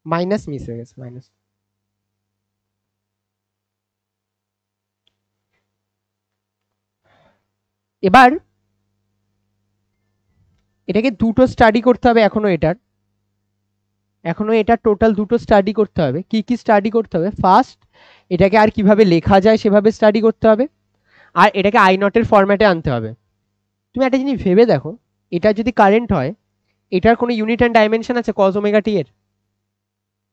মাইনাস মিস হয়ে গেছে, মাইনাস। এবার এটাকে দুটো স্টাডি করতে হবে, এখনো এটা টোটাল দুটো স্টাডি করতে হবে। কি কি স্টাডি করতে হবে, ফার্স্ট এটাকে আর কিভাবে লেখা যায় সেভাবে স্টাডি করতে হবে, আর এটাকে আই নটের ফরম্যাটে আনতে হবে। তুমি একটা জিনিস ভেবে দেখো, এটা যদি কারেন্ট হয় এটার কোনো ইউনিট অ্যান্ড ডাইমেনশন আছে কজ ওমেগা টি এর,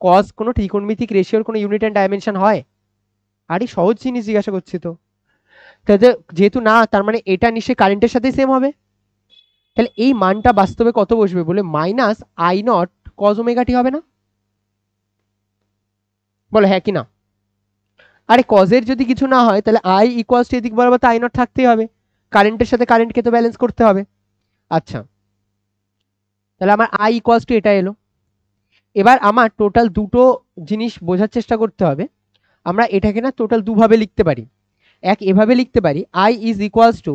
কজ কোনো ত্রিকোণমিতিক রেশিওর কোনো ইউনিট অ্যান্ড ডাইমেনশন হয়? আরে সহজ জিনিস জিজ্ঞাসা করছি তো। তাহলে যেহেতু না, তার মানে এটা নিশ্চয়ই কারেন্টের সাথে সেম হবে। তাহলে এই মানটা বাস্তবে কত বসবে বলে minus I naught cos omega T হবে না? বলো হ্যাঁ কি না? আরে কজের যদি কিছু না হয় তাহলে আই ইকুয়ালস টু এদিক বরাবর তো আই নট থাকতেই হবে, কারেন্টের সাথে কারেন্টকে তো ব্যালেন্স করতে হবে। আচ্ছা, তাহলে আমার আই ইকুয়ালস টু এটা এলো। এবার আমার টোটাল দুটো জিনিস বোঝার চেষ্টা করতে হবে। আমরা এটাকে না টোটাল দুভাবে লিখতে পারি। এক এভাবে লিখতে পারি আই ইজ ইকুয়ালস টু,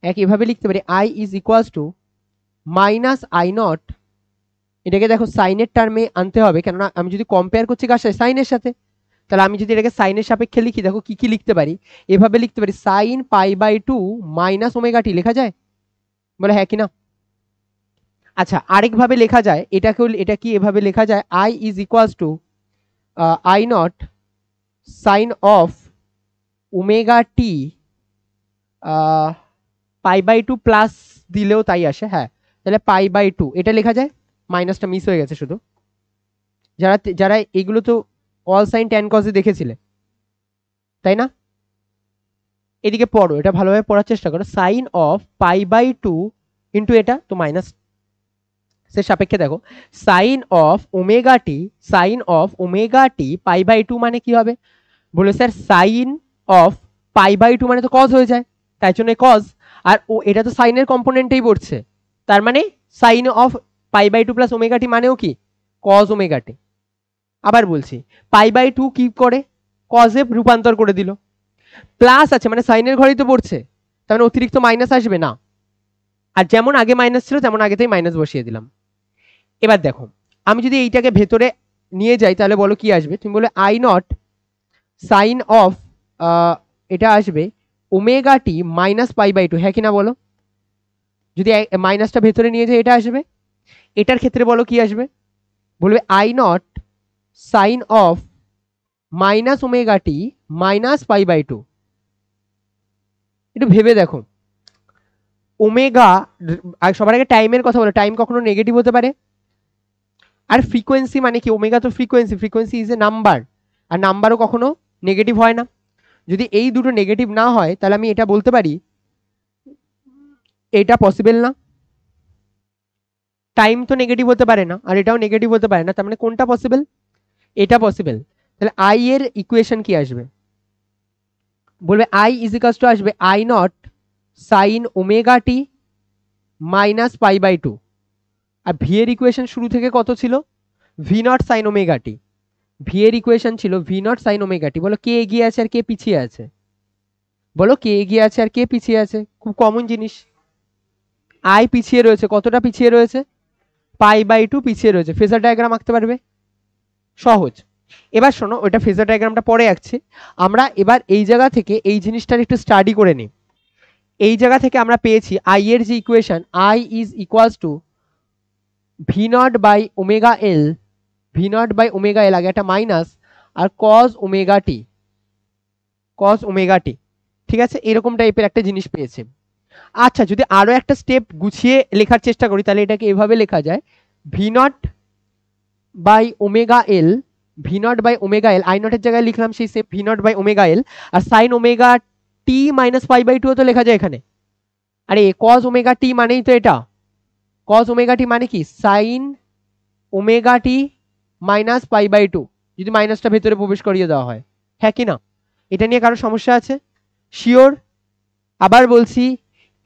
এক এভাবে লিখতে পারি I is equals two minus I not. এটাকে দেখো সাইনের টার্মে আনতে হবে, কেননা আমি যদি কম্পেয়ার করছি কার সাথে, সাইনের সাথে। তাহলে আমি যদি এটাকে সাইনের সাপেক্ষে লিখি, দেখো কি কি লিখতে পারি। এভাবে লিখতে পারি sine pi by two minus omega T, লেখা যায়? বলে হ্যাঁ কি না? আচ্ছা, আরেকভাবে লেখা যায় এটাকেও, এটা কি এভাবে লেখা যায় I is equals to I not sine of omega T pi by two plus দিলেও তাই আসে। হ্যাঁ, তাহলে পাই বাই টু এটা লেখা যায়, মাইনাসটা মিস হয়ে গেছে শুধু। যারা যারা এগুলো তো অল সাইন ট্যান কজে দেখেছিলে, তাই না? এদিকে পড়ো, এটা ভালোভাবে পড়ার চেষ্টা করো। Sine of pi by two into এটা তো মাইনাস সে সাপেক্ষে দেখো sine of omega T, sine of omega T pi by two মানে কি হবে? বলে sir sine of pi by two মানে তো কজ হয়ে যায়, তাই জন্য কজ। আর ও এটা তো সাইনের কম্পোনেন্টেই পড়ছে, তার মানে sine of pi by two plus omega T মানেও কি কজ ওমেগা টি। আবার বলছি পাই বাই টু কি করে কজে রূপান্তর করে দিল, প্লাস আছে মানে সাইনের ঘরেই তো পড়ছে, তার মানে অতিরিক্ত মাইনাস আসবে না। আর যেমন আগে মাইনাস ছিল তেমন আগেতেই মাইনাস বসিয়ে দিলাম। এবার দেখো আমি যদি এইটাকে ভেতরে নিয়ে যাই তাহলে বলো কি আসবে? তুমি বলে আই নট সাইন অফ এটা আসবে omega T minus pi by two, হ্যাঁ কি না বলো? যদি মাইনাসটা ভেতরে নিয়ে যাই এটা আসবে। এটার ক্ষেত্রে বলো কি আসবে? বলবে I not sine of minus omega T minus pi by two. একটু ভেবে দেখো, ওমেগা, সবার আগে টাইমের কথা বলো, টাইম কখনো নেগেটিভ হতে পারে? আর ফ্রিকোয়েন্সি মানে কি? ওমেগা তো frequency, frequency is a number, আর নাম্বারও কখনো নেগেটিভ হয় না। যদি এই দুটো নেগেটিভ না হয় তাহলে আমি এটা বলতে পারি এটা পসিবল না। টাইম তো নেগেটিভ হতে পারে না আর এটাও নেগেটিভ হতে পারে না, তার মানে কোনটা পসিবল? এটা পসিবল। তাহলে আই এর ইকুয়েশন কি আসবে? বলবে আই ইজ ইকালস টু আসবে I not sine omega T minus pi by two. আর ভি এর ইকুয়েশন শুরু থেকে কত ছিল? V naught sine omega T. V এর ইকুয়েশন ছিল V naught sine omega T. বলো কে এগিয়ে আছে আর কে পিছিয়ে আছে? বলো কে এগিয়ে আছে আর কে পিছিয়ে আছে? খুব কমন জিনিস। আই পিছিয়ে রয়েছে, কতটা পিছিয়ে রয়েছে? পাই বাই টু পিছিয়ে রয়েছে। ফেজার ডায়াগ্রাম আঁকতে পারবে? সহজ। এবার শোনো, ওইটা ফেজার ডায়াগ্রামটা পরে আঁকছি। আমরা এবার এই জায়গা থেকে এই জিনিসটার একটু স্টাডি করে নিই। এই জায়গা থেকে আমরা পেয়েছি আই এর যে equation I is equals to V not by omega L, V not by omega L আগে একটা মাইনাস আর cos omega T, cos omega T. ঠিক আছে, এরকম টাইপের একটা জিনিস পেয়েছে। আচ্ছা, যদি আরো একটা স্টেপ গুছিয়ে লেখার চেষ্টা করি তাহলে এটাকে এভাবে লেখা যায় V not by omega L, V not by omega L, I নটের জায়গায় লিখলাম সেই same V not by omega L, আর sine omega T minus pi by two তো লেখা যায় এখানে। আরে কজ ওমেগা টি মানেই তো এটা, কজ ওমেগা টি মানে কি sine omega T minus pi by two, যদি মাইনাসটা ভেতরে প্রবেশ করিয়ে দেওয়া হয়, হ্যাঁ কি না? এটা নিয়ে কারো সমস্যা আছে? শিওর? আবার বলছি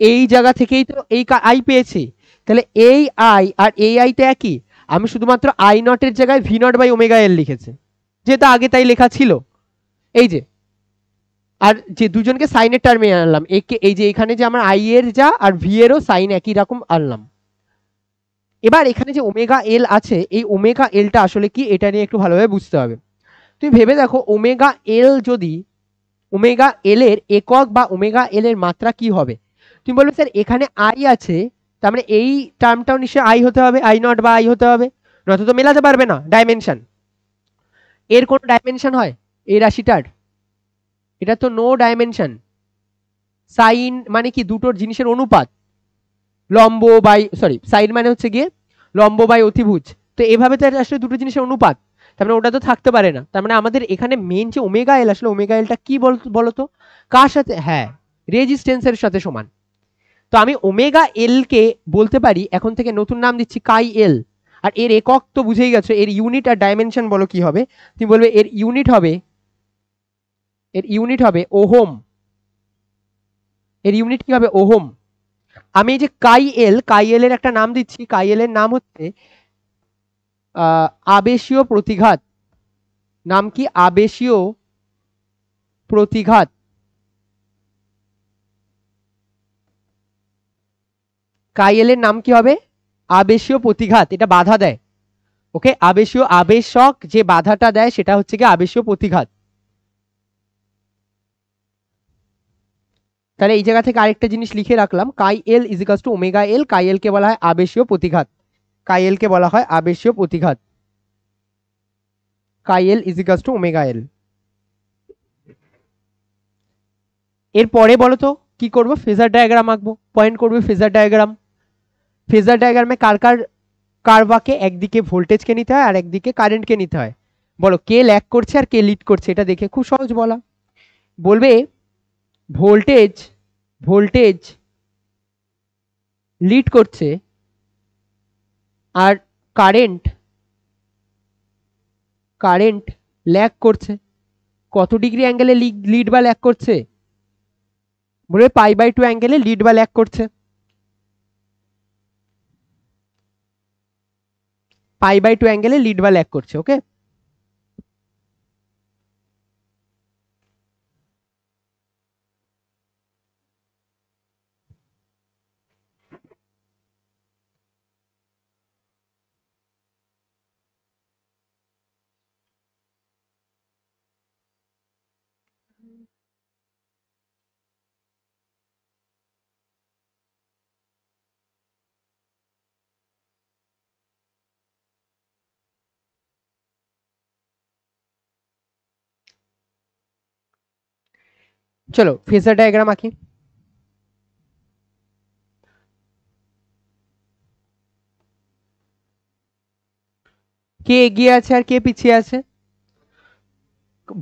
এই জায়গা থেকেই তো এই আই পেয়েছি, তাহলে এই আই আর এই আই তো একই। আমি শুধুমাত্র আই নটের জায়গায় V not by omega L লিখেছে, যেটা আগে তাই লেখা ছিল। এই যে, আর যে দুজনকে সাইনের টার্মে আনলাম, একে এই যে এখানে যে আমার আই এর যা আর ভি এরও সাইন একই রকম আনলাম। এবার এখানে যে ওমেগা এল আছে, এই ওমেগা এলটা আসলে কি এটা নিয়ে একটু ভালোভাবে বুঝতে হবে। তুমি ভেবে দেখো ওমেগা এল যদি, ওমেগা এল এর একক বা ওমেগা এল এর মাত্রা কি হবে? তুমি বলবে স্যার এখানে আই আছে, তার মানে এই টার্মটাও নিশ্চয়ই আই হতে হবে, আই নট বা আই হতে হবে, নয়তো তো মেলাতে পারবে না ডাইমেনশন। এর কোন ডাইমেনশন হয় এই রাশিটার? এটা তো নো ডাইমেনশন। সাইন মানে কি দুটোর জিনিসের অনুপাত, লম্ব বাই, সরি সাইন মানে হচ্ছে গিয়ে লম্ব বাই অতিভুজ, তো এভাবে তো আসলে দুটো জিনিসের অনুপাত। তার মানে ওটা তো থাকতে পারে না। তার মানে আমাদের এখানে মেন যে ওমেগা এল, আসলে ওমেগা এলটা কি বলতো, কার সাথে, হ্যাঁ, রেজিস্ট্যান্সের সাথে সমান। তো আমি ওমেগা এল কে বলতে পারি এখন থেকে নতুন নাম দিচ্ছি কাই এল। আর এর একক তো বুঝেই গেছো, এর ইউনিট আর ডাইমেনশন বলো কি হবে, তুমি বলবে এর ইউনিট হবে ওহম। এর ইউনিট কি হবে, ওহম। আমি এই যে কাই এল এর একটা নাম দিচ্ছি, কাই এল এর নাম হচ্ছে আবেশীয় প্রতিঘাত। নাম কি, আবেশীয় প্রতিঘাত। কাই এল এর নাম কি হবে, আবেশীয় প্রতিঘাত, এটা বাধা দেয়। ওকে, আবেশক যে বাধাটা দেয় সেটা হচ্ছে কি আবেশীয় প্রতিঘাত। তাহলে এই জায়গা থেকে আরেকটা জিনিস লিখে রাখলাম, chi L is equals to omega L. Chi L কে বলা হয় আবেশীয় প্রতিঘাত। কাই এল কে বলা হয় আবেশীয় প্রতিঘাত। Chi L is equals to omega L. এরপরে বলো তো কি করবো, ফেজার ডায়াগ্রাম আঁকবো, পয়েন্ট করবে ফেজার ডায়াগ্রাম। ফেজার ডায়াগ্রামে কার বাকে একদিকে ভোল্টেজকে নিতে হয় আর একদিকে কারেন্টকে নিতে হয়। বলো কে ল্যাগ করছে আর কে লিড করছে, এটা দেখে খুব সহজ বলা। বলবে ভোল্টেজ ভোল্টেজ লিড করছে আর কারেন্ট কারেন্ট ল্যাগ করছে। কত ডিগ্রি অ্যাঙ্গেলে লিড বা ল্যাগ করছে, বলবে π/2 অ্যাঙ্গেলে লিড বা ল্যাগ করছে। π/2 অ্যাঙ্গেলে লিড বা ল্যাগ করছে। ওকে, চলো ফেজার ডায়াগ্রাম আঁকি। কে এগিয়ে আছে আর কে পিছিয়ে আছে,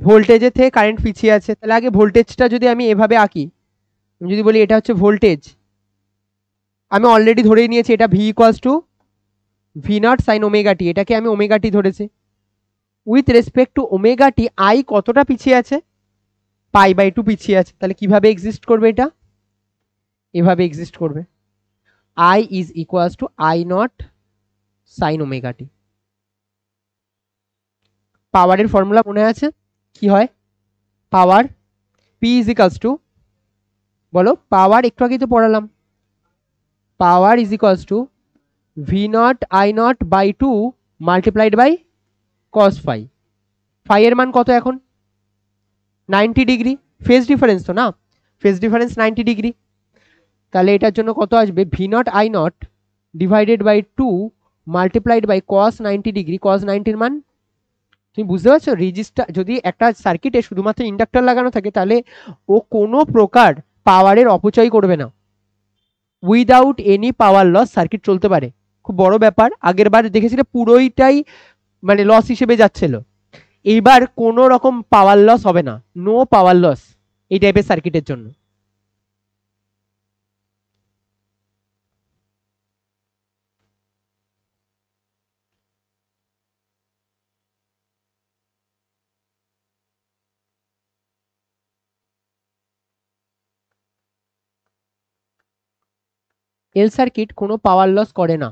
ভোল্টেজের থেকে কারেন্ট পিছিয়ে আছে। তাহলে আগে ভোল্টেজটা যদি আমি এভাবে আঁকি, আমি যদি বলি এটা হচ্ছে ভোল্টেজ, আমি অলরেডি ধরেই নিয়েছি এটা V equals to V naught sine omega T, এটাকে আমি ওমেগা টি ধরেছি। With respect to omega T I কতটা পিছিয়ে আছে, π/2 পিছিয়ে আছে। তাহলে কিভাবে এক্সিস্ট করবে, এটা এভাবে এক্সিস্ট করবে, I is equals to I not sine omega T. পাওয়ারের ফর্মুলা মনে আছে কি হয়, power P is equals to, বলো পাওয়ার একটু আগে তো পড়ালাম, power is equals to V naught I naught by 2 multiplied by cos phi. Phi এর মান কত এখন, 90 ডিগ্রি। ফেজ ডিফারেন্স তো না, ফেজ ডিফারেন্স 90 ডিগ্রি। তাহলে এটার জন্য কত আসবে, V naught I naught divided by 2 multiplied by cos 90 degree. Cos 90 মান, তুমি বুঝতে পারছো, রেজিস্টার যদি একটা সার্কিটে শুধুমাত্র ইন্ডাক্টর লাগানো থাকে তাহলে ও কোনো প্রকার পাওয়ারের অপচয় করবে না। Without any power loss circuit চলতে পারে, খুব বড় ব্যাপার। আগের বার দেখেছিলে পুরোইটাই মানে লস হিসেবে যাচ্ছিল, এইবার কোনো রকম পাওয়ার লস হবে না, নো পাওয়ার লস এই টাইপের সার্কিটের জন্য। এল সার্কিট কোনো পাওয়ার লস করে না।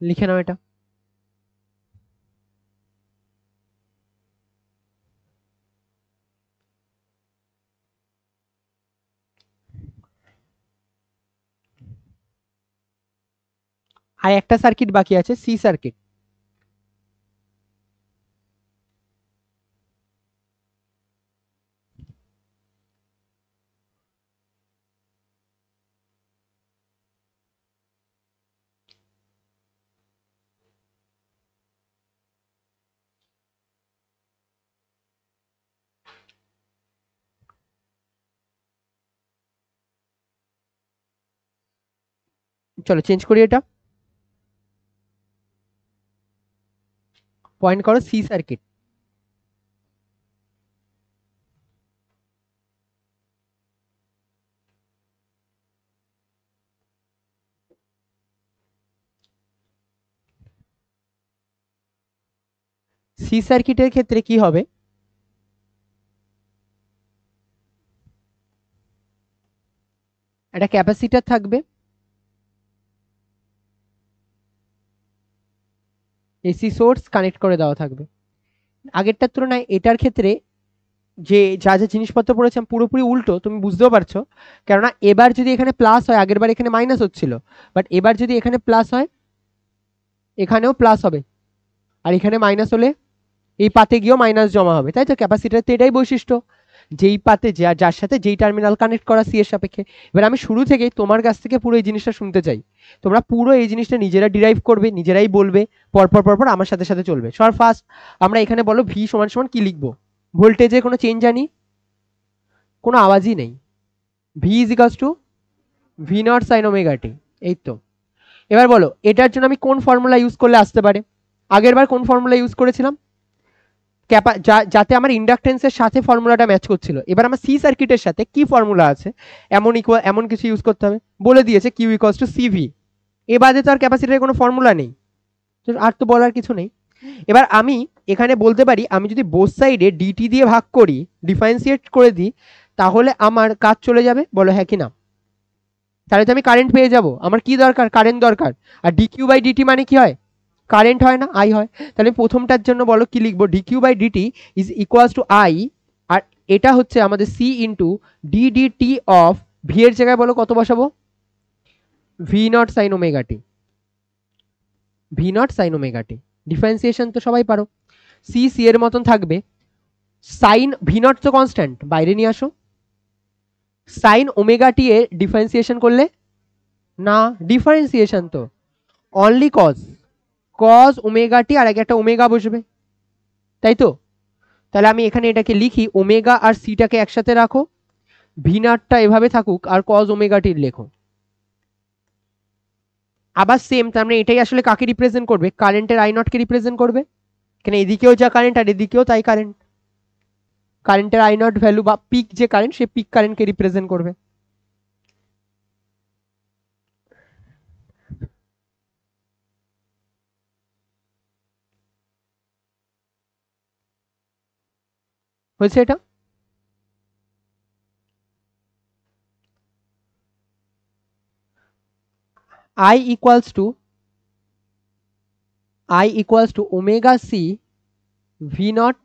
লিখে নাও এটা। আর একটা সার্কিট বাকি আছে, সি সার্কিট। চলো চেঞ্জ করি, এটা পয়েন্ট করো সি সার্কিট। সি সার্কিটের ক্ষেত্রে কি হবে, একটা ক্যাপাসিটর থাকবে, এসি সোর্স কানেক্ট করে দেওয়া থাকবে। আগেরটার তুলনায় এটার ক্ষেত্রে যে যা যা জিনিসপত্র পড়েছে পুরোপুরি উল্টো, তুমি বুঝতেও পারছো, কেননা এবার যদি এখানে প্লাস হয়, আগের বার এখানে মাইনাস হচ্ছিল, বাট এবার যদি এখানে প্লাস হয় এখানেও প্লাস হবে, আর এখানে মাইনাস হলে এই পাতে গিয়েও মাইনাস জমা হবে, তাই তো? ক্যাপাসিটার তো এটাই বৈশিষ্ট্য, যেই পাতে যার সাথে যেই টার্মিনাল কানেক্ট করা সি এর সাপেক্ষে। এবার আমি শুরু থেকেই তোমার কাছ থেকে পুরো এই জিনিসটা শুনতে চাই, তোমরা পুরো এই জিনিসটা নিজেরা ডিরাইভ করবে, নিজেরাই বলবে, পরপর পরপর আমার সাথে সাথে চলবে। সর ফার্স্ট আমরা এখানে বলো ভি সমান সমান কি লিখবো, ভোল্টেজে কোনো চেঞ্জ আনি, কোনো আওয়াজই নেই, V is equals to V naught sine omega T. এই তো, এবার বলো এটার জন্য আমি কোন ফর্মুলা ইউজ করলে আসতে পারে, আগের বার কোন ফর্মুলা ইউজ করেছিলাম, যাতে আমার ইন্ডাকটেন্সের সাথে ফর্মুলাটা ম্যাচ করছিল। এবার আমার সি সার্কিটের সাথে কি ফর্মুলা আছে, এমন কিছু ইউজ করতে হবে, বলে দিয়েছে কিউ ইকুয়ালস টু সিভি, এ বাদে তো আর ক্যাপাসিটরের কোনো ফর্মুলা নেই, আর তো বলার কিছু নেই। এবার আমি এখানে বলতে পারি আমি যদি বোথ সাইডে ডিটি দিয়ে ভাগ করি, ডিফারেন্সিয়েট করে দিই, তাহলে আমার কাজ চলে যাবে, বলো হ্যাঁ কি না? তাহলে তো আমি কারেন্ট পেয়ে যাব, আমার কি দরকার, কারেন্ট দরকার। আর ডিকিউ বাই ডিটি মানে কি হয়, কারেন্ট হয় না, আই হয়। তাহলে প্রথমটার জন্য বলো কি লিখবো, DQ by DT is equals to I, আর এটা হচ্ছে আমাদের C into DDT of V এর জায়গায় বলো কত বসাবো, V naught sine omega T, V naught sine omega T. Differentiation তো সবাই পারো, সি সি এর মতন থাকবে, সাইন ভি নট তো কনস্ট্যান্ট, বাইরে নিয়ে আসো, সাইন ওমেগা টি এর ডিফারেন্সিয়েশন করলে না, ডিফারেন্সিয়েশন তো only cause, cause omega T আর একটা ওমেগা বসবে, তাই তো? তাহলে আমি এখানে এটাকে লিখি, ওমেগা আর সিটাকে একসাথে রাখো, ভি নটটা এভাবে থাকুক, আর কজ ওমেগা টি লেখো। আবার সেম, তার মানে এটাই আসলে কাকে রিপ্রেজেন্ট করবে, কারেন্টের আই নটকে রিপ্রেজেন্ট করবে, এখানে এদিকেও যা কারেন্ট আর এদিকেও তাই কারেন্ট, কারেন্টের আই নট ভ্যালু বা পিক যে কারেন্ট, সে পিক কারেন্টকে রিপ্রেজেন্ট করবে। হয়েছে এটা? I equals to omega C V naught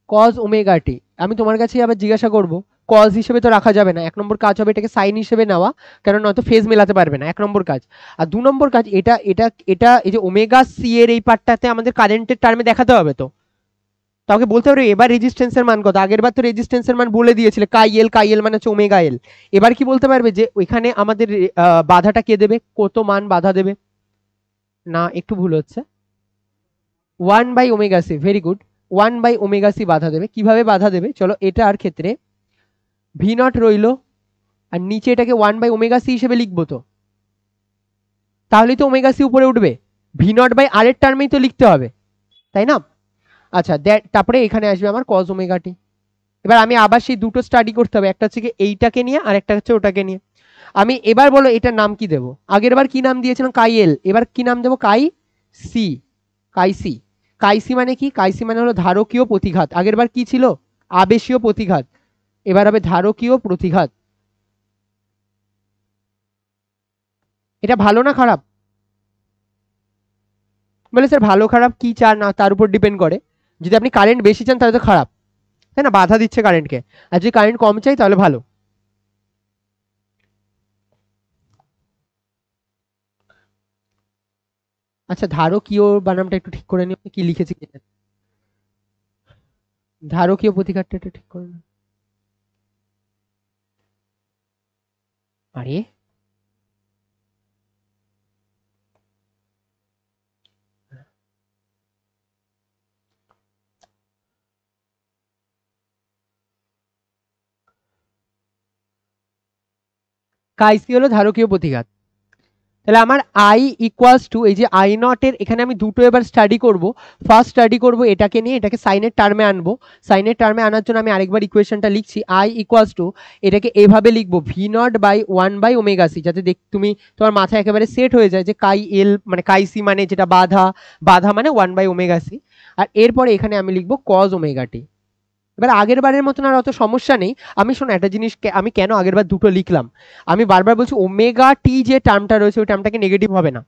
cos omega T. আমি তোমার কাছে আবার জিজ্ঞাসা করব, কজ হিসেবে তো রাখা যাবে না, এক নম্বর কাজ হবে এটাকে সাইন হিসেবে নেওয়া, কারণ নয়তো ফেজ মেলাতে পারবে না, এক নম্বর কাজ। আর দু নম্বর কাজ, এটা এটা এটা এই যে ওমেগা সি এর এই পার্টটাতে আমাদের কারেন্টের টার্মে দেখাতে হবে, তো তাকে বলতে পারবে এবার রেজিস্ট্যান্সের মান কত, আগের বার তো রেজিস্ট্যান্সের মান বলে দিয়েছিলে কাই এল মানে হচ্ছে ওমেগা এল, এবার কি বলতে পারবে যে ওইখানে আমাদের বাধাটা কে দেবে, কত মান বাধা দেবে? না, একটু ভুল হচ্ছে, 1/ওমেগা সি, ভেরি গুড, 1/ওমেগা সি বাধা দেবে। কিভাবে বাধা দেবে, চলো এটার ক্ষেত্রে ভি নট রইলো, আর নিচে এটাকে 1/ওমেগা সি হিসেবে লিখবো, তো তাহলেই তো ওমেগা সি উপরে উঠবে, ভি নট বাই আর এর টার্মেই তো লিখতে হবে, তাই না? আচ্ছা, তারপরে এখানে আসবে আমার কজ ওমেগা টি। এবার আমি আবার সেই দুটো স্টাডি করতে হবে, একটা হচ্ছে কি এইটাকে নিয়ে আর একটা হচ্ছে ওটাকে নিয়ে। আমি এবার বলো এটার নাম কি দেবো, আগের বার কি নাম দিয়েছিলাম কাই এল, এবার কি নাম দেবো, কাই সি, কাই সি। কাই সি মানে কি, কাই সি মানে হলো ধারকীয় প্রতিঘাত, আগের বার কি ছিল, আবেশীয় প্রতিঘাত, এবার হবে ধারকীয় প্রতিঘাত। এটা ভালো না খারাপ? বলে স্যার ভালো খারাপ কি চান না তার উপর ডিপেন্ড করে, যদি আপনি কারেন্ট বেশি চান তাহলে তো খারাপ, তাই না, বাধা দিচ্ছে কারেন্টকে, আর যদি কারেন্ট কম চাই তাহলে ভালো। আচ্ছা, ধারকীয় বানামটা একটু ঠিক করে নিও, কি লিখেছি কি জানি। ধারকীয় প্রতিঘাতটা একটু ঠিক করে নিও। আরে কাইসি হলো ধারকীয় প্রতিঘাত, তাহলে আমার আই ইকুয়ালস টু এই যে আই নটের এখানে আমি দুটো এবার স্টাডি করব। ফার্স্ট স্টাডি করব এটাকে নিয়ে, এটাকে সাইনের টার্মে আনবো। সাইনের টার্মে আনার জন্য আমি আরেকবার ইকুয়েশনটা লিখছি। আই ইকুয়ালস টু এটাকে এভাবে লিখবো ভি নট বাই 1/ওমেগা সি, যাতে তুমি তোমার মাথায় একেবারে সেট হয়ে যায় যে কাই এল মানে কাই সি মানে যেটা বাধা, বাধা মানে 1/ওমেগা সি। আর এরপরে এখানে আমি লিখবো কজ ওমেগা টি। এবার আগের বারের মতন আর অত সমস্যা নেই। আমি শোনো একটা জিনিস, আমি কেন আগের বার দুটো লিখলাম, আমি বারবার বলছি ওমেগা টি যে টার্মটা রয়েছে ওই টার্মটাকে নেগেটিভ হবে না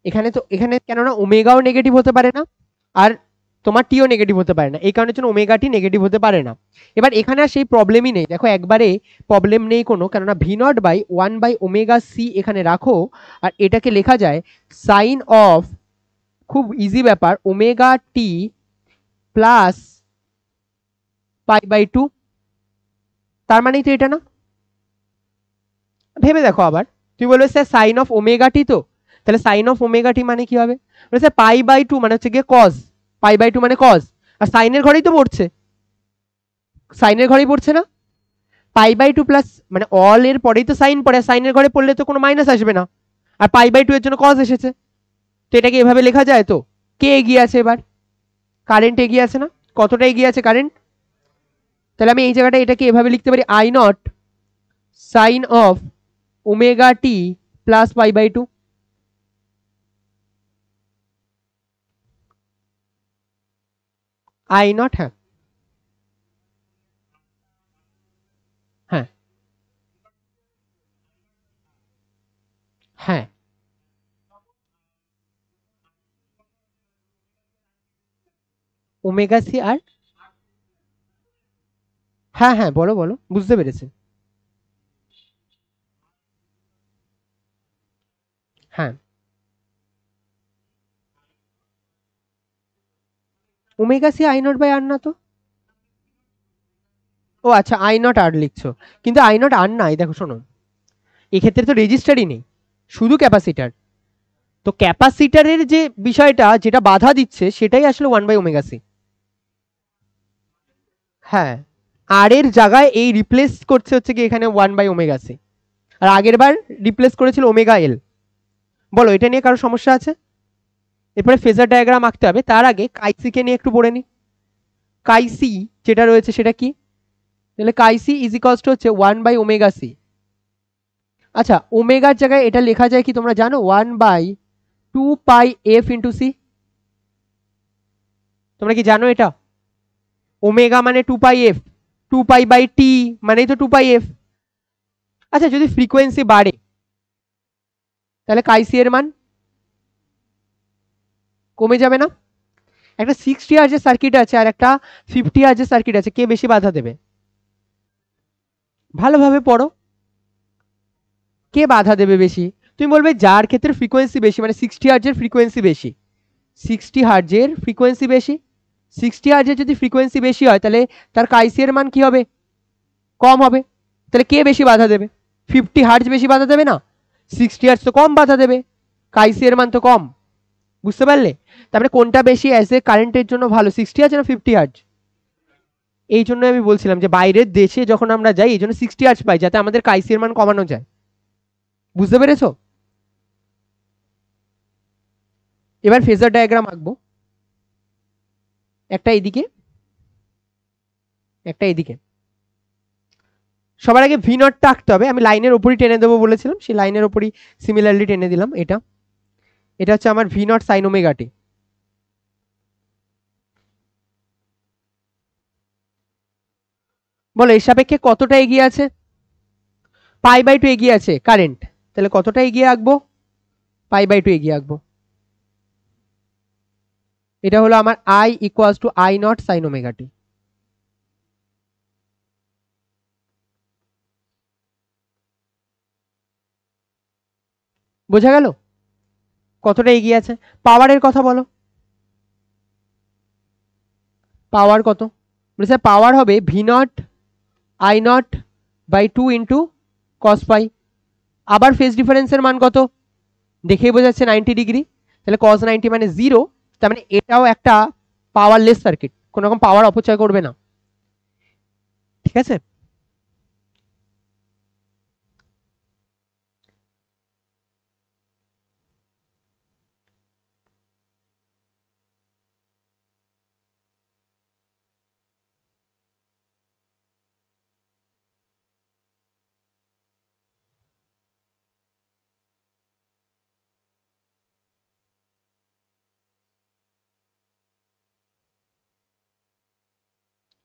এখানে। তো এখানে কেননা ওমেগাও নেগেটিভ হতে পারে না আর তোমার টিও নেগেটিভ হতে পারে না, এই কারণের জন্য ওমেগা টি নেগেটিভ হতে পারে না। এবার এখানে আর সেই প্রবলেমই নেই, দেখো একবারে প্রবলেম নেই কোনো, কেননা ভি নট বাই 1/ওমেগা সি এখানে রাখো। আর এটাকে লেখা যায় সাইন অফ, খুব ইজি ব্যাপার, ওমেগা টি প্লাস π/2। তার মানেই তো এটা না? ভেবে দেখো আবার, তুমি বলবে sir sine of omega T, তো তাহলে সাইন অফ ওমেগা টি মানে কি হবে? বলে স্যার π/2 মানে হচ্ছে গিয়ে কজ, π/2 মানে কজ, আর সাইনের ঘরেই তো পড়ছে, সাইনের ঘরেই পড়ছে না? π/2 প্লাস মানে অল এর পরেই তো সাইন পড়ে, সাইনের ঘরে পড়লে তো কোনো মাইনাস আসবে না, আর π/2 এর জন্য কজ এসেছে। তো এটাকে এভাবে লেখা যায়। তো কে এগিয়ে আছে এবার? কারেন্ট এগিয়ে আছে না? কতটা এগিয়ে আছে কারেন্ট? তাহলে আমি এই জায়গাটা এটাকে এভাবে লিখতে পারি I not sine of omega T plus π/2। I naught, হ্যাঁ হ্যাঁ হ্যাঁ ওমেগা সি আর, হ্যাঁ হ্যাঁ বলো বলো, বুঝতে পেরেছি। হ্যাঁ omega C I naught by R না তো? ও আচ্ছা, আই নট আর লিখছো, কিন্তু আই নট আর নাই, দেখো শোনো, এক্ষেত্রে তো রেজিস্টারই নেই, শুধু ক্যাপাসিটার। তো ক্যাপাসিটারের যে বিষয়টা যেটা বাধা দিচ্ছে সেটাই আসলে 1/ওমেগা সি। হ্যাঁ, আর এর জায়গায় এই রিপ্লেস করছে হচ্ছে কি এখানে 1/ওমেগা সি, আর আগের বার রিপ্লেস করেছিল ওমেগা এল। বলো এটা নিয়ে কারো সমস্যা আছে? এরপরে ফেজার ডায়াগ্রাম আঁকতে হবে, তার আগে কাইসি কে নিয়ে একটু পড়ে নি। কাইসি যেটা রয়েছে সেটা কি? তাহলে কাইসি ইজ ইকুয়ালস টু হচ্ছে 1/ওমেগা সি। আচ্ছা ওমেগার জায়গায় এটা লেখা যায় কি তোমরা জানো? 1/2πf/c। তোমরা কি জানো এটা? ওমেগা মানে 2πf, 2π/t মানেই তো 2πf। আচ্ছা যদি ফ্রিকোয়েন্সি বাড়ে তাহলে কাইসি এর মান কমে যাবে না? একটা 60 হার্জের সার্কিট আছে আর একটা 50 হার্জের সার্কিট আছে, কে বেশি বাধা দেবে? ভালোভাবে পড়ো, কে বাধা দেবে বেশি? তুমি বলবে যার ক্ষেত্রে ফ্রিকোয়েন্সি বেশি, মানে 60 হার্জের ফ্রিকোয়েন্সি বেশি, 60 হার্জের ফ্রিকোয়েন্সি বেশি, 60 হার্জের যদি ফ্রিকোয়েন্সি বেশি হয় তাহলে তার কাইসি এর মান কি হবে? কম হবে। তাহলে কে বেশি বাধা দেবে? 50 হার্জ বেশি বাধা দেবে না, 60 হার্জ তো কম বাধা দেবে, কাইসি এর মান তো কম। বুঝতে পারলে? তারপরে কোনটা বেশি অ্যাজ এ কারেন্টের জন্য ভালো, 60 হার্জ না 50 হার্জ? এই জন্য আমি বলছিলাম যে বাইরের দেশে যখন আমরা যাই এই জন্য 60 হার্জ পাই, যাতে আমাদের কাইসি এর মান কমানো যায়। বুঝতে পেরেছো? এবার ফেজার ডায়াগ্রাম আঁকবো, একটা এইদিকে একটা এইদিকে। সবার আগে ভি নটটা আঁকতে হবে, আমি লাইনের ওপরই টেনে দেবো বলেছিলাম, সেই লাইনের ওপরই সিমিলারলি টেনে দিলাম। এটা এটা হচ্ছে আমার V naught sine omega T. বলো এর সাপেক্ষে কতটা এগিয়ে আছে? π/2 এগিয়ে আছে কারেন্ট, তাহলে কতটা এগিয়ে আঁকবো? π/2 এগিয়ে আঁকবো। এটা হলো আমার I equals to I not sine omega T. বোঝা গেল কতটা এগিয়ে আছে? পাওয়ারের কথা বলো, পাওয়ার কত? বলে স্যার পাওয়ার হবে V naught I naught by 2 into cos pi. আবার ফেজ ডিফারেন্সের মান কত? দেখেই বোঝা যাচ্ছে 90 ডিগ্রি, তাহলে কস 90 মানে 0, তার মানে এটাও একটা পাওয়ারলেস সার্কিট, কোনো রকম পাওয়ার অপচয় করবে না। ঠিক আছে?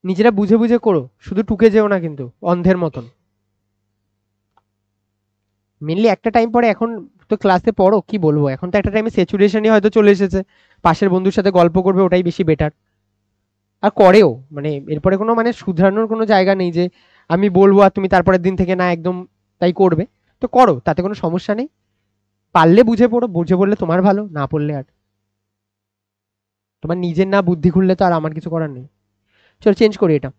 নিজেরা বুঝে বুঝে করো, শুধু টুকে যেও না কিন্তু অন্ধের মতন। মেনলি একটা টাইম পরে, এখন তো ক্লাসে পড়ো, কি বলবো, এখন তো একটা টাইমে স্যাচুরেশনই হয়তো চলে এসেছে, পাশের বন্ধুর সাথে গল্প করবে, ওটাই বেশি বেটার। আর করেও, মানে এরপরে কোনো মানে শুধরানোর কোনো জায়গা নেই যে আমি বলবো আর তুমি তারপরের দিন থেকে না একদম তাই করবে। তো করো, তাতে কোনো সমস্যা নেই। পারলে বুঝে পড়ো, বুঝে পড়লে তোমার ভালো, না পড়লে আর তোমার নিজের না বুদ্ধি খুললে তো আর আমার কিছু করার নেই। চলো চেঞ্জ করি এটা।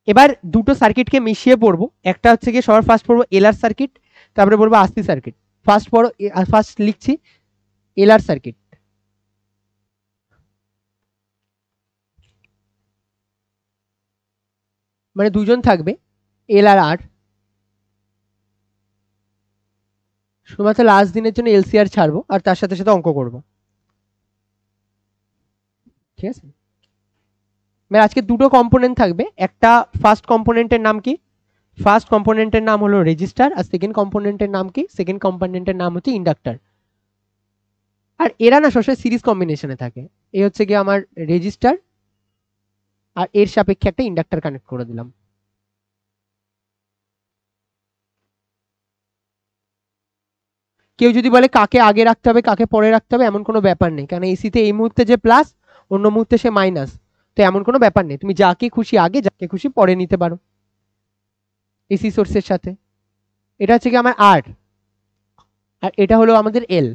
এবার দুটো সার্কিটকে মিশিয়ে পড়বো। একটা হচ্ছে গিয়ে সবার ফার্স্ট পড়বো এলআর সার্কিট, তারপরে পড়বো আরসি সার্কিট। ফার্স্ট পড়ো, ফার্স্ট লিখছি এলআর সার্কিট। মানে দুজন থাকবে, এল আর আর। শুধুমাত্র লাস্ট দিনের জন্য এলসিআর ছাড়বো আর তার সাথে সাথে অঙ্ক করবো, ঠিক আছে। মানে আজকে দুটো কম্পোনেন্ট থাকবে। একটা ফার্স্ট কম্পোনেন্টের নাম কি, ফার্স্ট কম্পোনেন্টের নাম হলো রেজিস্টার, আর সেকেন্ড কম্পোনেন্টের নাম কি, সেকেন্ড কম্পোনেন্টের নাম হচ্ছে ইন্ডাক্টর। আর এরা না সবসময় সিরিজ কম্বিনেশনে থাকে। এই হচ্ছে কি আমার রেজিস্টার, আর এর সাপেক্ষে একটা ইন্ডাক্টর কানেক্ট করে দিলাম। কেউ যদি বলে কাকে আগে রাখতে হবে কাকে পরে রাখতে হবে, এমন কোনো ব্যাপার নেই, কারণ এসিতে এই মুহূর্তে যে প্লাস, অন্য মুহূর্তে সে মাইনাস। তো এমন কোনো ব্যাপার নেই, তুমি যাকে খুশি আগে যাকে খুশি পরে নিতে পারো এসি সোর্সের সাথে। এটা হচ্ছে কি আমার আর, আর এটা হলো আমাদের এল।